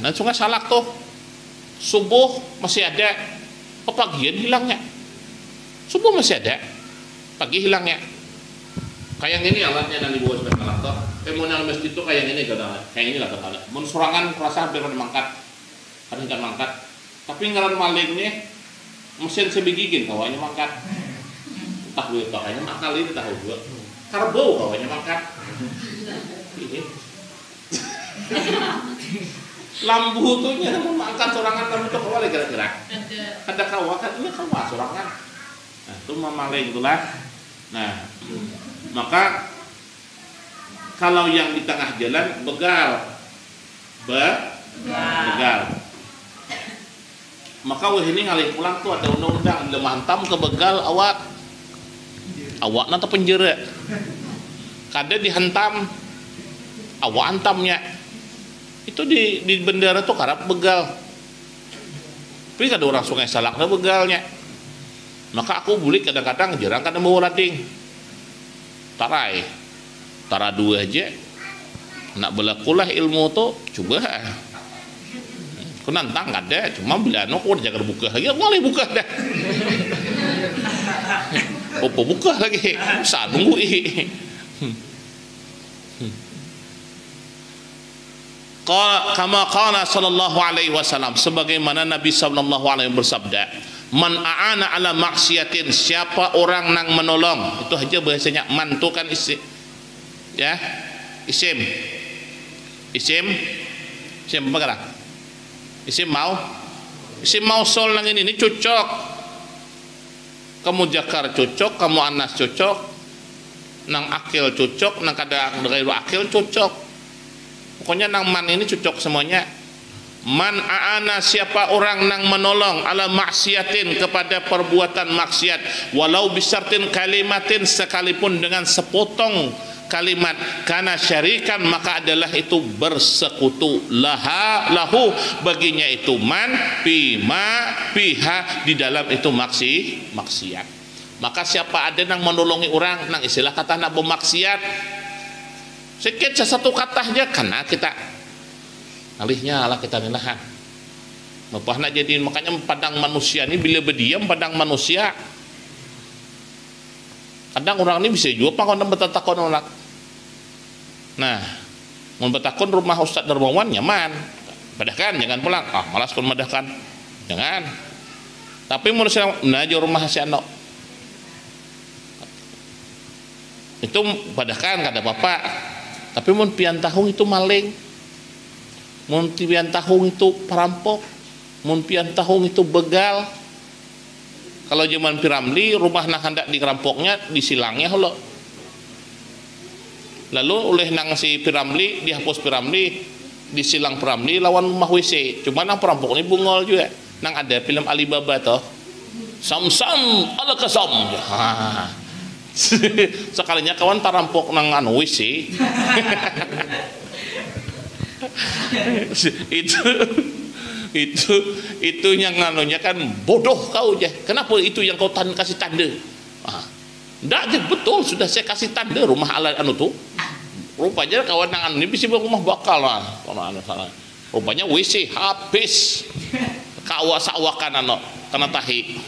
Nah sungai salak tuh subuh masih ada, pagian hilangnya. Subuh masih ada, pagi hilangnya. Kayak ini alatnya yang dibawa sebagai kalaktor. Mau yang masjid itu kayak ini kadang, kayak ini lah kadang. Mensurangan rasa hampir mangkat, kan mangkat. Tapi ngaran malingnya mesin sebegigin kawannya mangkat. Entah gue kawanya makal ini tahu gue. Karbo kawannya mangkat. Ini. Lambu tuh nya mangkat sorangan kamu tuh kawale kira-kira. Ada kawakan ini kawa sorangan. Nah, itu mamaling itulah. Nah, maka kalau yang di tengah jalan begal. Maka wah ini ngalih pulang tuh ada undang-undang lemah hantam ke begal awak nanti penjara. Kada dihantam awak hantamnya. Itu di bendera tuh karap begal. Tapi kada orang sungai salaknya begalnya. Maka aku bulik kadang-kadang jarang kada bawa lading. Tara dua aja. Nak belakulah ilmu tuh coba. Aku nantang kada, cuma bila aku jaga buka lagi, aku mulai buka dah. Opo buka lagi, saat nunggu Kama qala sallallahu alaihi wasallam, sebagaimana Nabi sallallahu alaihi bersabda, man a'ana ala maksiatin, siapa orang nang menolong, itu aja bahasanya man itu kan isim ya, isim apa kata isim mausul nang ini cocok, kamu jakar cocok, kamu anas cocok, nang akil cocok, nang kada gairu akil cocok. Pokoknya nang man ini cocok semuanya. Man a'ana, siapa orang nang menolong ala maksiatin, kepada perbuatan maksiat, walau bisartin kalimatin, sekalipun dengan sepotong kalimat, kana syarikan, maka adalah itu bersekutu, lahu baginya itu man piha di dalam itu maksiat. Maka siapa ada nang menolongi orang nang istilah kata nak bermaksiat sedikit satu kata aja, karena kita alihnya ala kita nilahan mapah nak jadi. Makanya padang manusia ini bila berdiam padang manusia, kadang orang ini bisa juga pangkon bertakon orang. Nah mau bertakon rumah Ustadz Darmawan nyaman, padahkan jangan pulang, malas kon madahkan jangan. Tapi manusia menajo rumah si anak itu padahkan kada apa-apa. Tapi mun pian tahung itu maling, mun pian tahung itu perampok, mun pian tahung itu begal. Kalau zaman Piramli, rumah nak hendak dirampoknya disilangnya holo. Lalu oleh nang si Piramli dihapus Piramli, disilang Piramli lawan rumah WC. Cuma nang perampok ini bungol juga. Nang ada film Alibaba toh, Sam ala kasam. Sekalinya kawan tarampok nang anu WC. itu yang anunya kan bodoh kau aja. Kenapa itu yang kau kasih tanda? Ndak aja betul, sudah saya kasih tanda rumah ala anu tuh. Rupanya kawan nang anu ini bisa rumah bakal lah. Rupanya WC habis. Kawas-awakan anu kena tahi.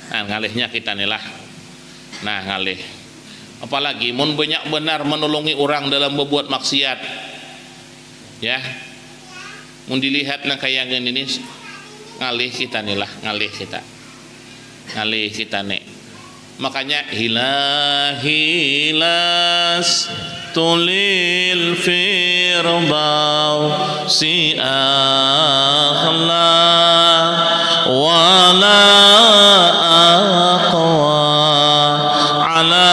Nah, ngalihnya kita nilah. Nah, ngalih. Apalagi mun banyak benar menolongi orang dalam berbuat maksiat. Ya. Mun dilihat nang kayak ini ngalih kita nilah, ngalih kita nih. Makanya hilas tulil firdausi akhla wala aqwa ala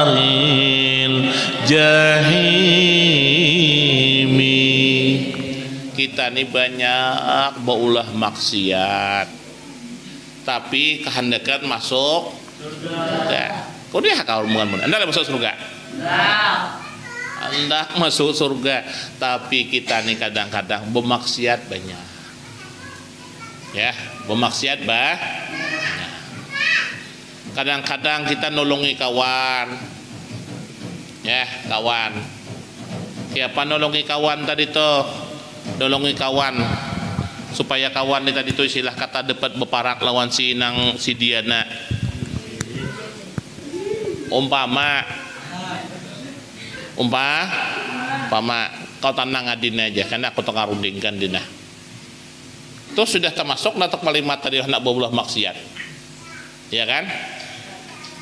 naril jahimi. kita nih banyak baulah maksiat, tapi kehendakan masuk surga. Kau dia kau omongan Anda masuk surga? Anda masuk surga, tapi kita nih kadang-kadang bermaksiat banyak. Ya, bermaksiat kadang-kadang kita nolongi kawan, ya kawan. Siapa nolongi kawan tadi tuh? Nolongi kawan supaya kawan ini tadi tuh istilah kata dapat beparak lawan si Diana. Umpama kau tenang adin aja, karena aku tengah rundingkan dina. Terus sudah termasuk natak kalimat tadi nak berulah maksiat, ya kan?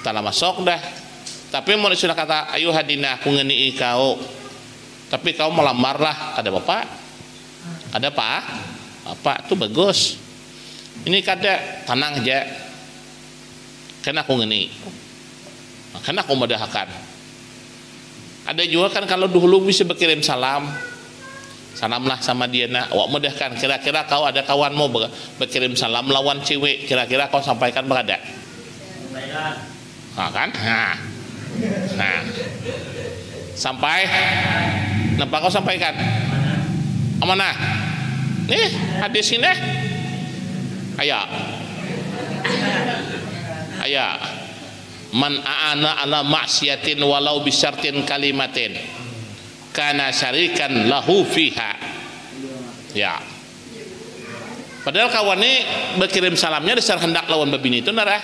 Telah masuk dah. Tapi mau sudah kata, ayo hadina aku ngeni kau. Tapi kau melamarlah, ada bapak, ada bapak tuh bagus. Ini kada tenang aja, karena aku ngeni, karena aku mudahkan. Ada juga kan kalau dulu bisa berkirim salam lah sama dia nak, awak mudahkan. Kira-kira kau ada kawanmu berkirim salam lawan cewek, kira-kira kau sampaikan berada? Nah, kan? Nah, sampai nampak kau sampaikan amanah nih hadis ini ayah man a'ana ala maksiatin walau bisyartin kalimatin kana syarikan lahu fiha. Ya, padahal kawan ini berkirim salamnya dasar hendak lawan babini itu narah.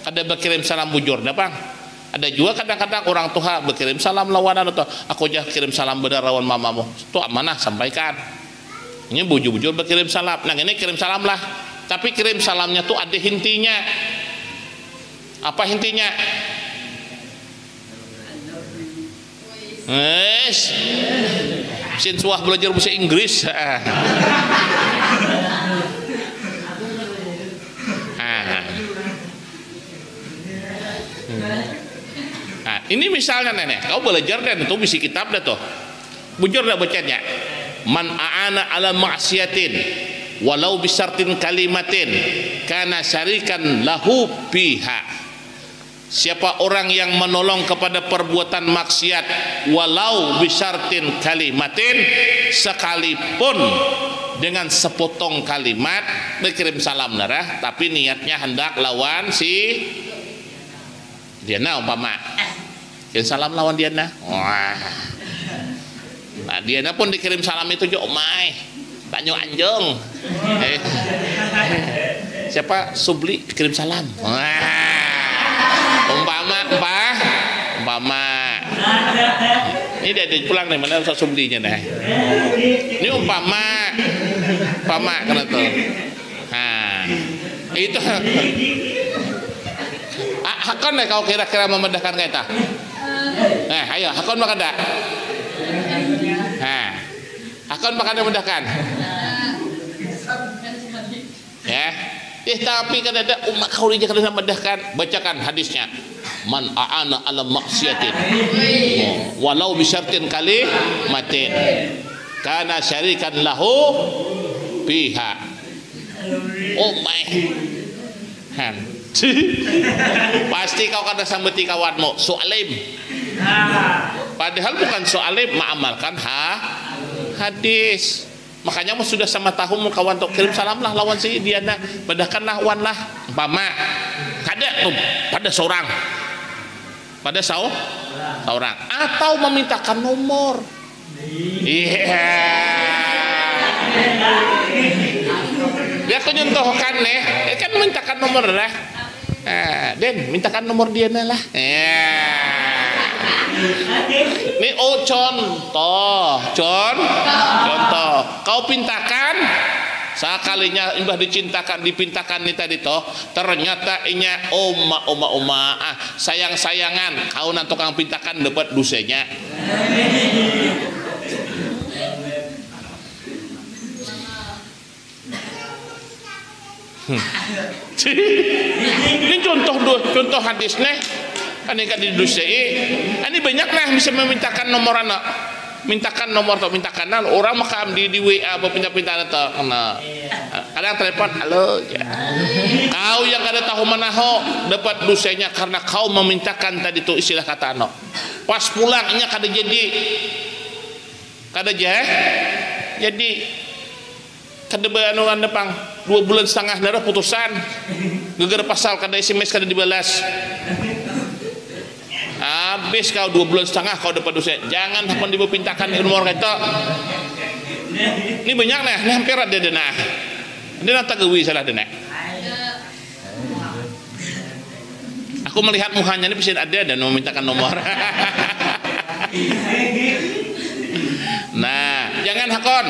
Ada berkirim salam bujur dah bang. Ada juga kadang-kadang orang tua berkirim salam lawan atau aku jah kirim salam benar lawan mamamu. Itu amanah sampaikan. Ini bujur-bujur berkirim salam. Nah ini kirim salam lah. Tapi kirim salamnya tuh ada intinya. Apa intinya? Sinsuah belajar bahasa Inggris. Nah, ini misalnya nenek, kau belajar dan itu bisi kitab dah tuh. Bujur dah bacanya. Man a'ana ala maksiatin walau bisartin kalimatin kana syarikan lahu biha. Siapa orang yang menolong kepada perbuatan maksiat walau bisartin kalimatin, sekalipun dengan sepotong kalimat berkirim salam narah, tapi niatnya hendak lawan si Diana umpama kirim salam lawan Diana. Wah, nah Diana pun dikirim salam itu jo omai tanyo anjong. Siapa Subli kirim salam. Wah, umpama ini dia pulang nih mana usah Sublinya dah. Ini umpama kena tuh. Nah itu hakon deh kau kira-kira memedahkan kita. Ayo hakon makan dah. Hakon makan memedahkan. Ya. Tapi kan ada umat kau dia kena memedahkan. Bacakan hadisnya. Man a'ana ala maksiatin walau bisyartin kalimatin kana syarikan lahu biha. Oh my. Pasti kau kata sambeti kawanmu soalim, padahal bukan soalim, mengamalkan hadis. Makanya mu sudah sama tahu mu kawan untuk kirim salam lah lawan si Diana, bedahkanlah wan lah umpama kada tuh pada seorang atau memintakan nomor. Dia aku nyontohkan nih, kan mintakan nomor lah. Den, mintakan nomor Diana lah. Ini contoh. Kau pintakan, sekalinya imbah dipintakan nih tadi toh, ternyata inya oma sayang-sayangan, kau nanti tukang pintakan dapat dosanya. Ini contoh hadisnya. Ini kan didusai. Ini banyak lah bisa memintakan nomor anak. mintakan nomor atau mintakan orang makam di WA pinta-pinta atau kadang telepon halo ya. Kau yang kada tahu manaho dapat dosanya karena kau memintakan tadi tuh istilah kata no pas pulangnya kada jadi kada beanuan depang 2 bulan setengah darah putusan geger pasal kada SMS kada dibalas habis kau 2 bulan setengah kau dapat dosa jangan hakon dibepintakan nomor kita ini banyak nih ini hampir ada dana tagawi salah dana aku melihat mukanya ini pasti ada dan memintakan nomor nah jangan hakon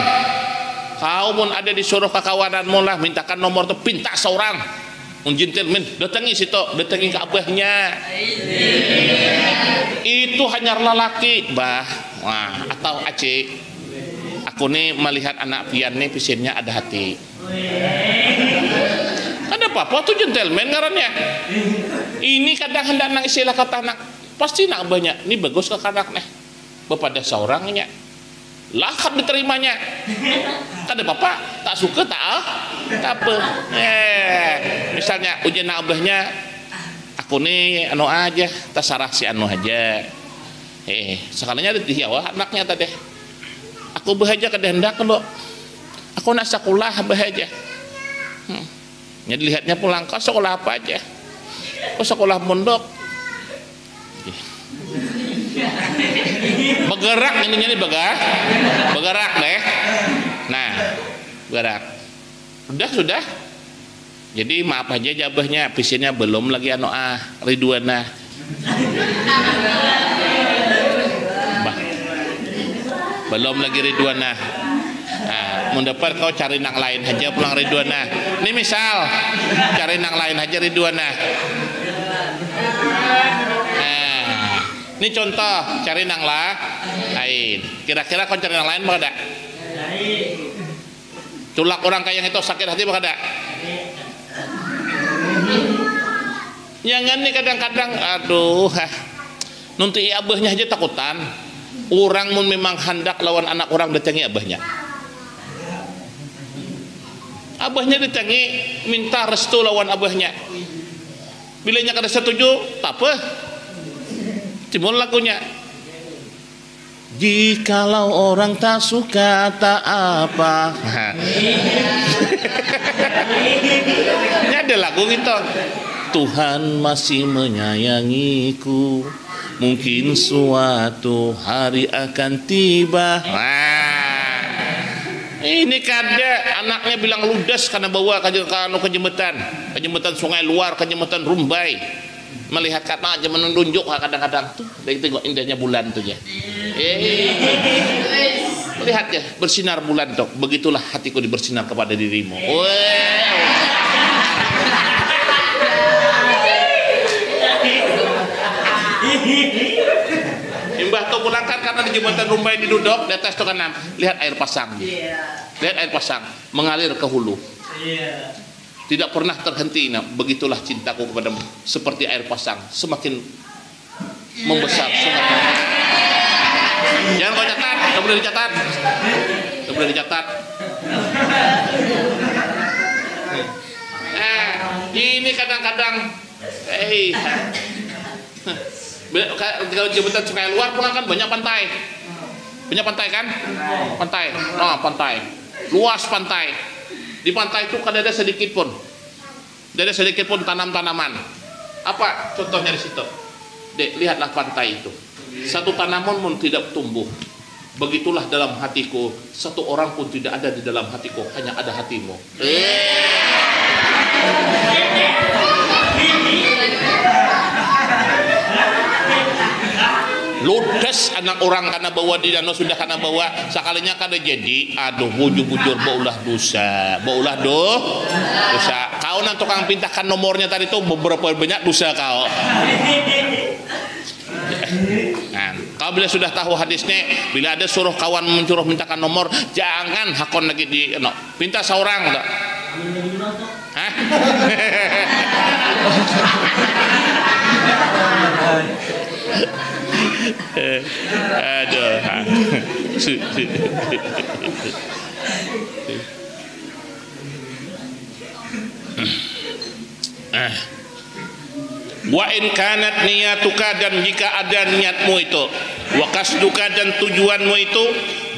kau pun ada disuruh kakawananmu lah mintakan nomor tuh pinta seorang gentleman datangi situ datangi ke abahnya itu hanya lelaki bah wah atau aci aku nih melihat anak pian nih pisinnya ada hati ada apa tuh gentleman ngarannya ini kadang hendak nang istilah kata anak pasti nak banyak ini bagus ke anak nih bepada seorangnya lahap diterimanya kada apa tak suka tak apa misalnya ujian abahnya aku nih anu aja terserah si anu aja sekalinya ada dihiawa anaknya tadi aku bahagia kada hendak lo aku nak sekolah bahagia jadi lihatnya pulang kau sekolah apa aja kau sekolah mondok bergerak ini bergerak deh nah bergerak sudah jadi maaf aja jabahnya pisinnya belum lagi anu Ridwana belum lagi Ridwana mendapat kau cari nang lain aja pulang Ridwana ini misal cari nang lain aja Ridwana ini contoh cari nang lain kira-kira kau cari nang lain bakal ada tulak orang kaya yang itu sakit hati bakal ada jangan nih kadang-kadang aduh nanti abahnya aja takutan orang mun memang hendak lawan anak orang datangi abahnya datangi minta restu lawan abahnya bilanya kada setuju tak apa timbul lagunya jikalau orang tak suka tak apa ini ada lagu gitu Tuhan masih menyayangiku mungkin suatu hari akan tiba ini kada anaknya bilang ludas karena bawa ke jembatan sungai luar ke jembatan Rumbai melihat kata aja menunjuk kadang-kadang tuh dari tengok indahnya bulan tuh ya lihat ya bersinar bulan tuh begitulah hatiku dibersinar kepada dirimu imbah tuh pulangkan karena di jembatan Rumbai diduduk di atas tuh kan lihat air pasang mengalir ke hulu tidak pernah terhenti. Nah, begitulah cintaku kepadamu seperti air pasang semakin membesar jangan kau catat, tak boleh dicatat ini kadang-kadang kalau jembatan sungai luar pulang kan banyak pantai kan pantai luas pantai. Di pantai itu kan ada sedikit pun tanam-tanaman. Apa contohnya di situ? Dek, lihatlah pantai itu. Satu tanaman pun tidak tumbuh. Begitulah dalam hatiku. Satu orang pun tidak ada di dalam hatiku. Hanya ada hatimu. Ludes anak orang karena bawa di danau sudah karena bawa sekalinya kada jadi aduh bujur-bujur baulah dosa kau nang tukang pintakan nomornya tadi tuh beberapa banyak dosa kau nah, kau bila sudah tahu hadisnya bila ada suruh kawan mencuruh mintakan nomor jangan hakon lagi di pinta seorang enggak aduh Wa in kanat niyatuka, dan jika ada niatmu itu, wa kasduka, dan tujuanmu itu,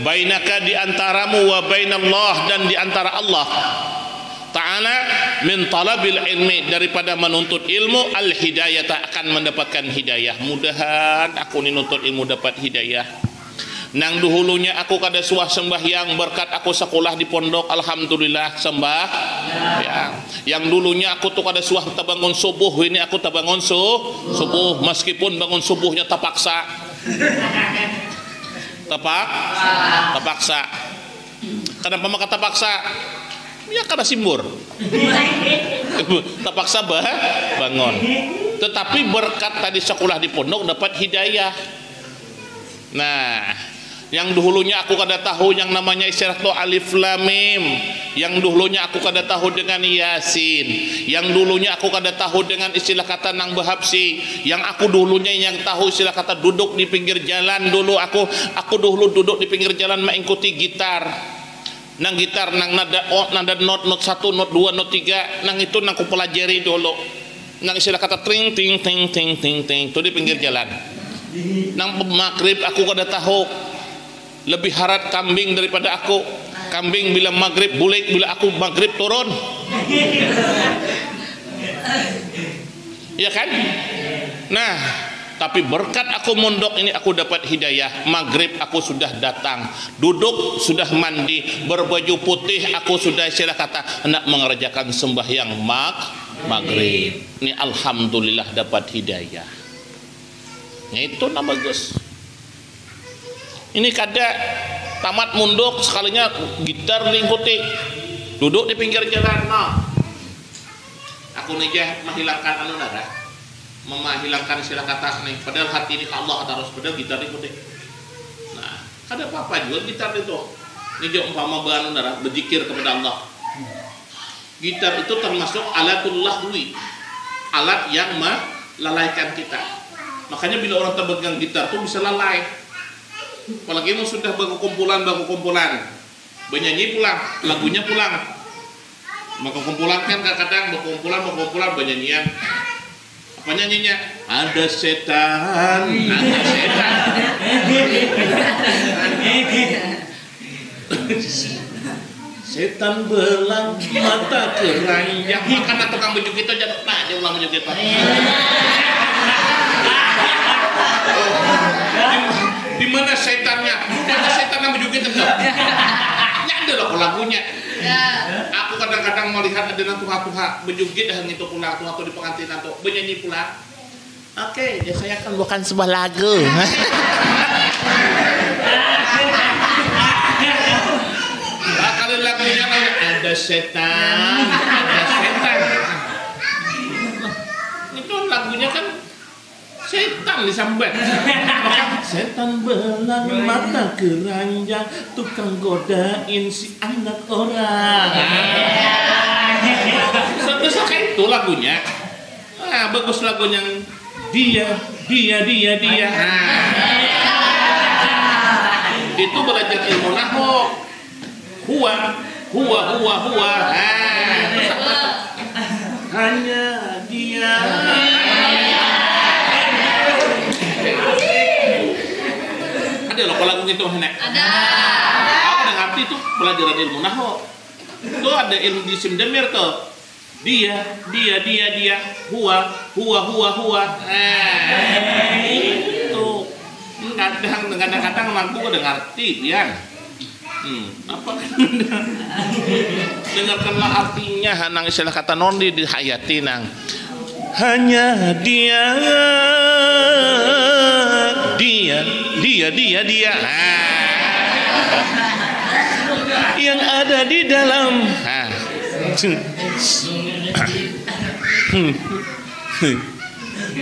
bainaka, di antaramu, wa bainallah, dan di antara Allah Ta'ala, min talabil ilmi, daripada menuntut ilmu, al hidayata, akan mendapatkan hidayah. Mudahan aku menuntut ilmu dapat hidayah. Nang dahulunya aku kada suah sembahyang, berkat aku sekolah di pondok, alhamdulillah sembah ya. Yang dulunya aku tuh kada suah bangun subuh, ini aku bangun subuh, meskipun bangun subuhnya terpaksa. Terpaksa. Kenapa maka terpaksa? Ya kada simbur. Terpaksa bangun. Tetapi berkat tadi sekolah di pondok dapat hidayah. Nah, yang dahulunya aku kada tahu yang namanya istilah itu alif lam mim, yang dahulunya aku kada tahu dengan yasin, yang dulunya aku kada tahu dengan istilah kata nang bahabsi, yang aku dulunya yang tahu istilah kata duduk di pinggir jalan. Dulu aku dulu duduk di pinggir jalan mengikuti gitar. Nang gitar nang nada not 1, not 2, not 3, nang itu nang ku pelajari dulu. Nang istilah kata ting ting ting ting ting ting itu di pinggir jalan. Nang maghrib aku kada tahu, lebih harat kambing daripada aku. Kambing bila maghrib bulik, bila aku maghrib turun. Ya kan? Nah, tapi berkat aku mondok ini aku dapat hidayah. Maghrib aku sudah datang, duduk sudah mandi, berbaju putih aku sudah istilah kata hendak mengerjakan sembahyang maghrib. Ini alhamdulillah dapat hidayah. Nah, itu nama bagus. Ini kada tamat munduk sekalinya gitar diikuti, duduk di pinggir jalan. Nah, aku nijah menghilangkan menghilangkan istilah kata nih. Padahal hati ini Allah harus, padahal gitar diikuti. Nah, kada apa-apa juga gitar itu. Nijah umpama berzikir kepada Allah. Gitar itu termasuk alatul lahwi, alat yang melalaikan kita. Makanya bila orang terpegang gitar tuh bisa lalai. Apalagi mau sudah baku kumpulan, bernyanyi pulang, lagunya pulang. Maka kumpulan kan kadang kumpulan bernyanyian. Apa nyanyinya? Ada setan. Setan belang mata keranjang. Makanya tukang baju kita jatuh. Nah, dia ulang baju kita. Di mana setannya? Mana setan yang baju kita tuh? Ya ada loh lagunya. Aku kadang-kadang melihat ada tuha-tuha baju kita yang itu pulang, tuha di pengantin atau bernyanyi pulang. Oke, ya saya akan bukan sebuah lagu. Kalau lagunya ada setan. Itu lagunya kan setan disambat. Setan belang mata keranjang, tukang godain si anak orang. Sebesar itu lagunya. Nah, bagus lagunya. Dia. Itu belajar ilmu nahwu. Huwa. Hanya dia. Ada loh lagu gitu Nek. Ada. Aku udah ngerti itu pelajaran ilmu nahwu. Itu ada ilmu di Simdemir tuh. Dia. Huwa. Itu. Kadang-kadang lagu udah ngerti ya. Apa? Dengarkanlah artinya nang istilah kata nondi dihayati nang. Hanya dia. Yang ada di dalam.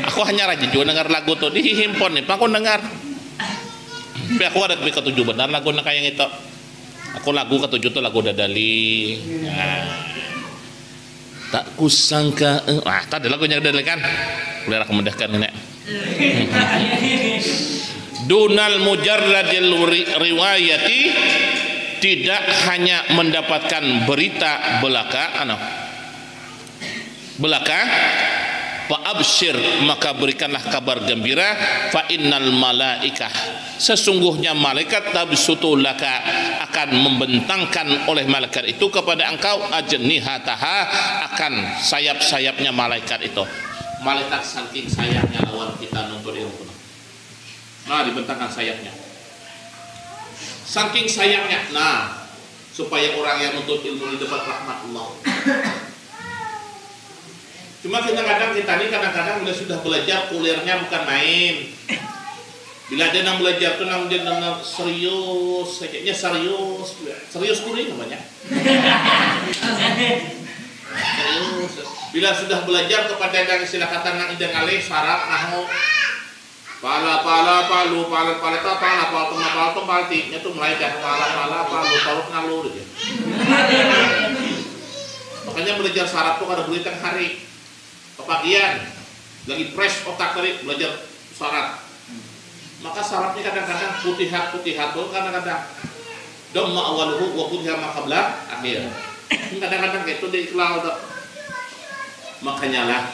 Aku hanya rajin juga dengar lagu tuh di handphone nih, aku dengar. Tapi aku ada ketujuh benar lagu kayak itu. Aku lagu ketujuh tuh lagu Dadali. Tak kusangka. Tadi lagunya Dadali kan. Boleh rekomendasikan ini. dunal mujarradil riwayati, tidak hanya mendapatkan berita belaka fa absyir, maka berikanlah kabar gembira, fa innal malaikah, sesungguhnya malaikat tabsutu laka, akan membentangkan oleh malaikat itu kepada engkau ajnihataha, akan sayap-sayapnya malaikat itu. Malaikat saking sayapnya lawan kita nuntut ilmu, nah dibentangkan sayapnya, saking sayapnya, nah supaya orang yang nuntut ilmu dapat rahmat Allah. Cuma kadang-kadang kita ini kadang-kadang sudah belajar kulirnya bukan main. Bila dia nang belajar tuh nang dia nang serius, kayaknya serius kuring namanya. Serius. Bila sudah belajar kepada yang istilah kata nang idang alih sarap nahu pala palu nya tuh mulai dah pala palu parut ngalur gitu. Makanya belajar sarap tuh kada boleh tengah hari. Kepagian lagi fresh otak tadi belajar syarat, maka syaratnya kadang-kadang putihat tuh kadang-kadang dhamma awaluhu wa putihat makabla akhir, kadang-kadang kayak itu diikhlas. Makanya lah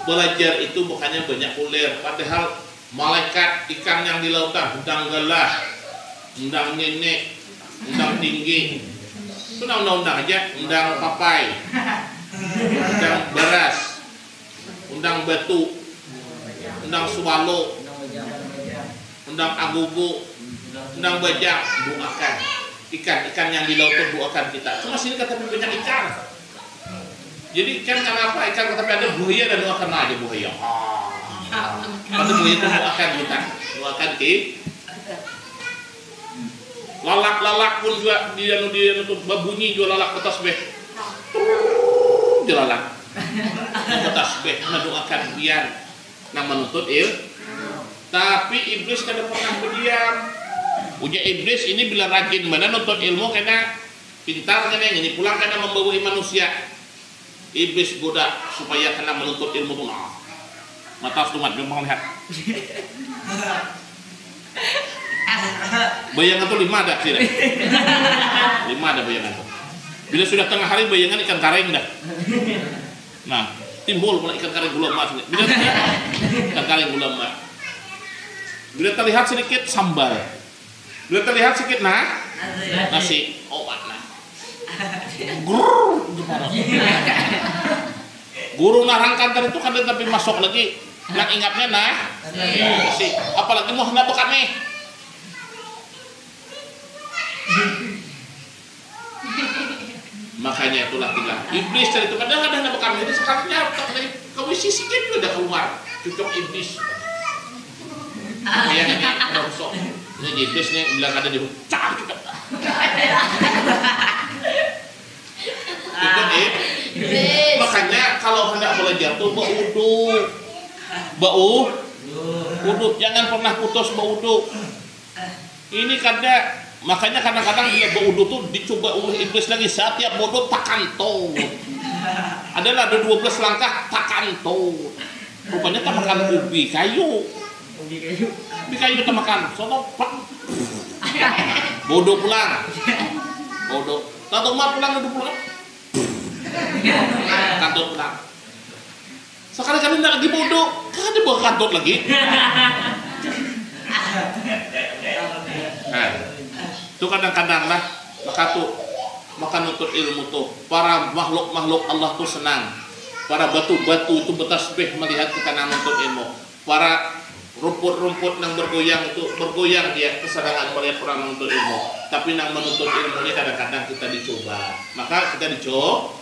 belajar itu bukannya banyak kuliah, padahal malaikat ikan yang di lautan undang gelah, undang nenek, undang tinggi, itu undang aja, undang papai, undang beras, undang batu, undang swalo, undang agugu, undang bajak, doakan ikan yang di laut itu, doakan kita. Cuma sini kata banyak ikan. Jadi ikan karena apa? Ikan kata ada buaya dan doakan aja buaya. Pada buaya itu doakan kita, doakan lalak pun juga dia nutup babunyi juga lalak atas beh, dia lalak. Tasbih mendoakan biar nang menuntut tapi iblis kada pernah berdiam. Ujar iblis ini bila rajin mana nuntut ilmu karena pintar kan yang ini pulang karena membawahi manusia. Iblis goda supaya kena menuntut ilmu tuh mata sumat gampang lihat. Bayangan tuh 5 ada sih. 5 ada bayangan tuh. Bila sudah tengah hari bayangan ikan kareng dah. Nah, timbul mulai ikan kareng gula emas. Bila ikan kareng gula emas. Bila terlihat sedikit sambal. Bila terlihat sedikit nasi. Oh, nah. Guru narangkan tadi itu kan tapi masuk lagi. Nak ingatnya nasi. Apalagi mau hendak bekat nih. Makanya itulah iblis dari itu kadang-kadang ada bekam ini sekarangnya kau sisikin udah keluar cucuk iblis kayak ini rongsok ini iblis nih bilang ada di cak cucuk itu makanya kalau hendak belajar tuh bau jangan pernah putus bau ini kadang. Makanya kadang-kadang bila berwudu tuh dicoba oleh iblis lagi. Setiap wudu tak kantong. Adalah ada 12 langkah tak kantong. Rupanya tak makan ubi kayu. Ubi kayu tak makan. Sono pak. Bodoh pulang. Bodoh. Tato mak pulang udah pulang. Kantor pulang. Sekali-kali nak lagi bodoh. Kan ada bawa kantor lagi. Itu kadang-kadang lah maka nutut ilmu tuh para makhluk Allah tuh senang, para batu-batu itu bertasbih melihat kita nang nutut ilmu, para rumput-rumput yang bergoyang itu bergoyang dia kesenangan melihat orang menuntut ilmu. Tapi nang menuntut ilmu ini kadang-kadang kita dicoba, maka kita dicoba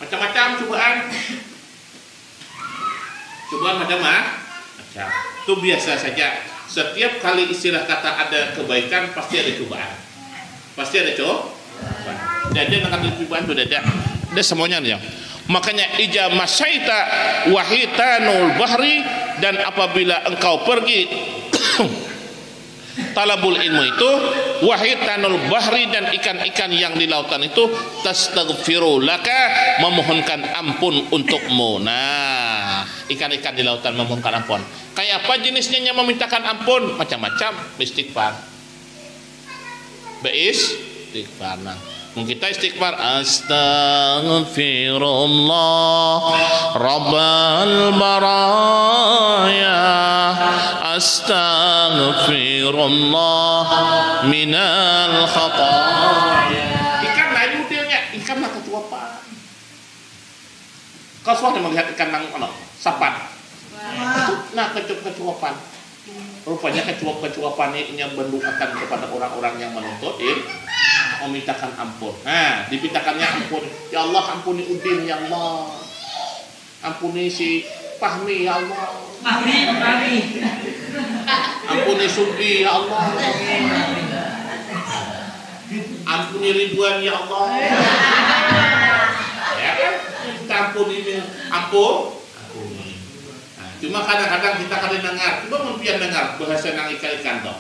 macam-macam cobaan macam-macam itu biasa saja. Setiap kali istilah kata ada kebaikan pasti ada cobaan. Pasti ada cobaan. Jadi nak ada cobaan itu ada semuanya dia. Makanya ija masaita wahitanul bahri, dan apabila engkau pergi talabul ilmu itu wahitanul bahri, dan ikan-ikan yang di lautan itu tastaghfiru laka, memohonkan ampun untukmu. Nah, ikan-ikan di lautan memohonkan ampun. Kayak apa jenisnya yang memintakan ampun? Macam-macam. Istighfar. Istighfar. Nah, kita istighfar astaghfirullah rabbal baraya astaghfirullah minal khataya. Ikan lain modelnya, ikan mah kecuapan. Kau sudah melihat ikan nang sapan. Nah, kecuapan. Rupanya kecuapan ini yang bendukakan kepada orang-orang yang menuntut memintakan ampun. Nah, dipintakannya ampun. Ya Allah, ampuni Udin ya Allah. Ampuni si Fahmi ya Allah. Ampuni Sudi ya Allah. Ampuni Ridwan ya Allah. Ya kan? Kita ampuni ampun. Nah, cuma kadang-kadang kita kadang dengar, coba mungkin dengar bahasa nang ikan toh.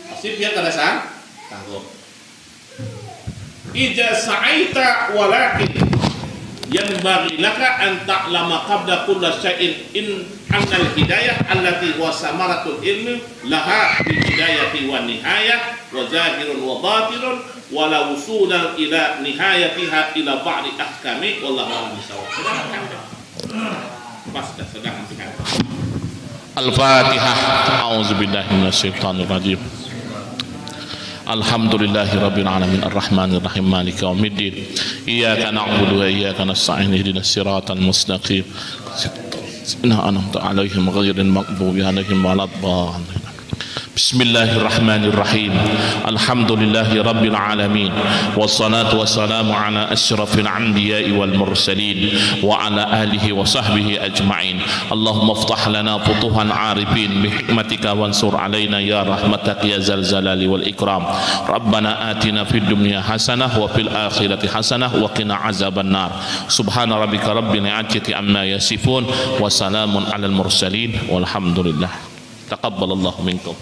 Pasti biar kada sanggup. Ija sa'aita walakin yanbaghi laka an ta'lama qabla kulli syai'in in annal hidayah allati huwa samaratul ilmi laha bi hidayati wa nihayah wa zahirun wa batinun wa la wusulan ila nihayatiha ila ba'di ahkami wallahu a'lam bissawab. Pas dah sedang ampikan. Al-Fatihah. A'udzubillahi minasyaitonir rajim. Alhamdulillahi rabbil alamin arrahmanir rahim maliki yaumiddin iyyaka na'budu wa iyyaka nasta'in ihdinas siratal mustaqim inna an'amta 'alaihim ghairil maghdubi 'alaihim waladdallin. Bismillahirrahmanirrahim. Alhamdulillahi rabbil alamin wassalatu wassalamu ala asyrafil anbiya'i wal mursalin wa ala alihi wa sahbihi ajma'in. Allahumma iftah lana futuhan arifin bi hikmatika wansur alaina ya rahmatak ya zal jalali wal ikram. Rabbana atina fid dunya hasanah wa fil akhirati hasanah wa qina azaban nar. Subhana rabbika rabbil izzati amma yasifun wa salamun alal mursalin walhamdulillah. Taqabbalallahu minkum.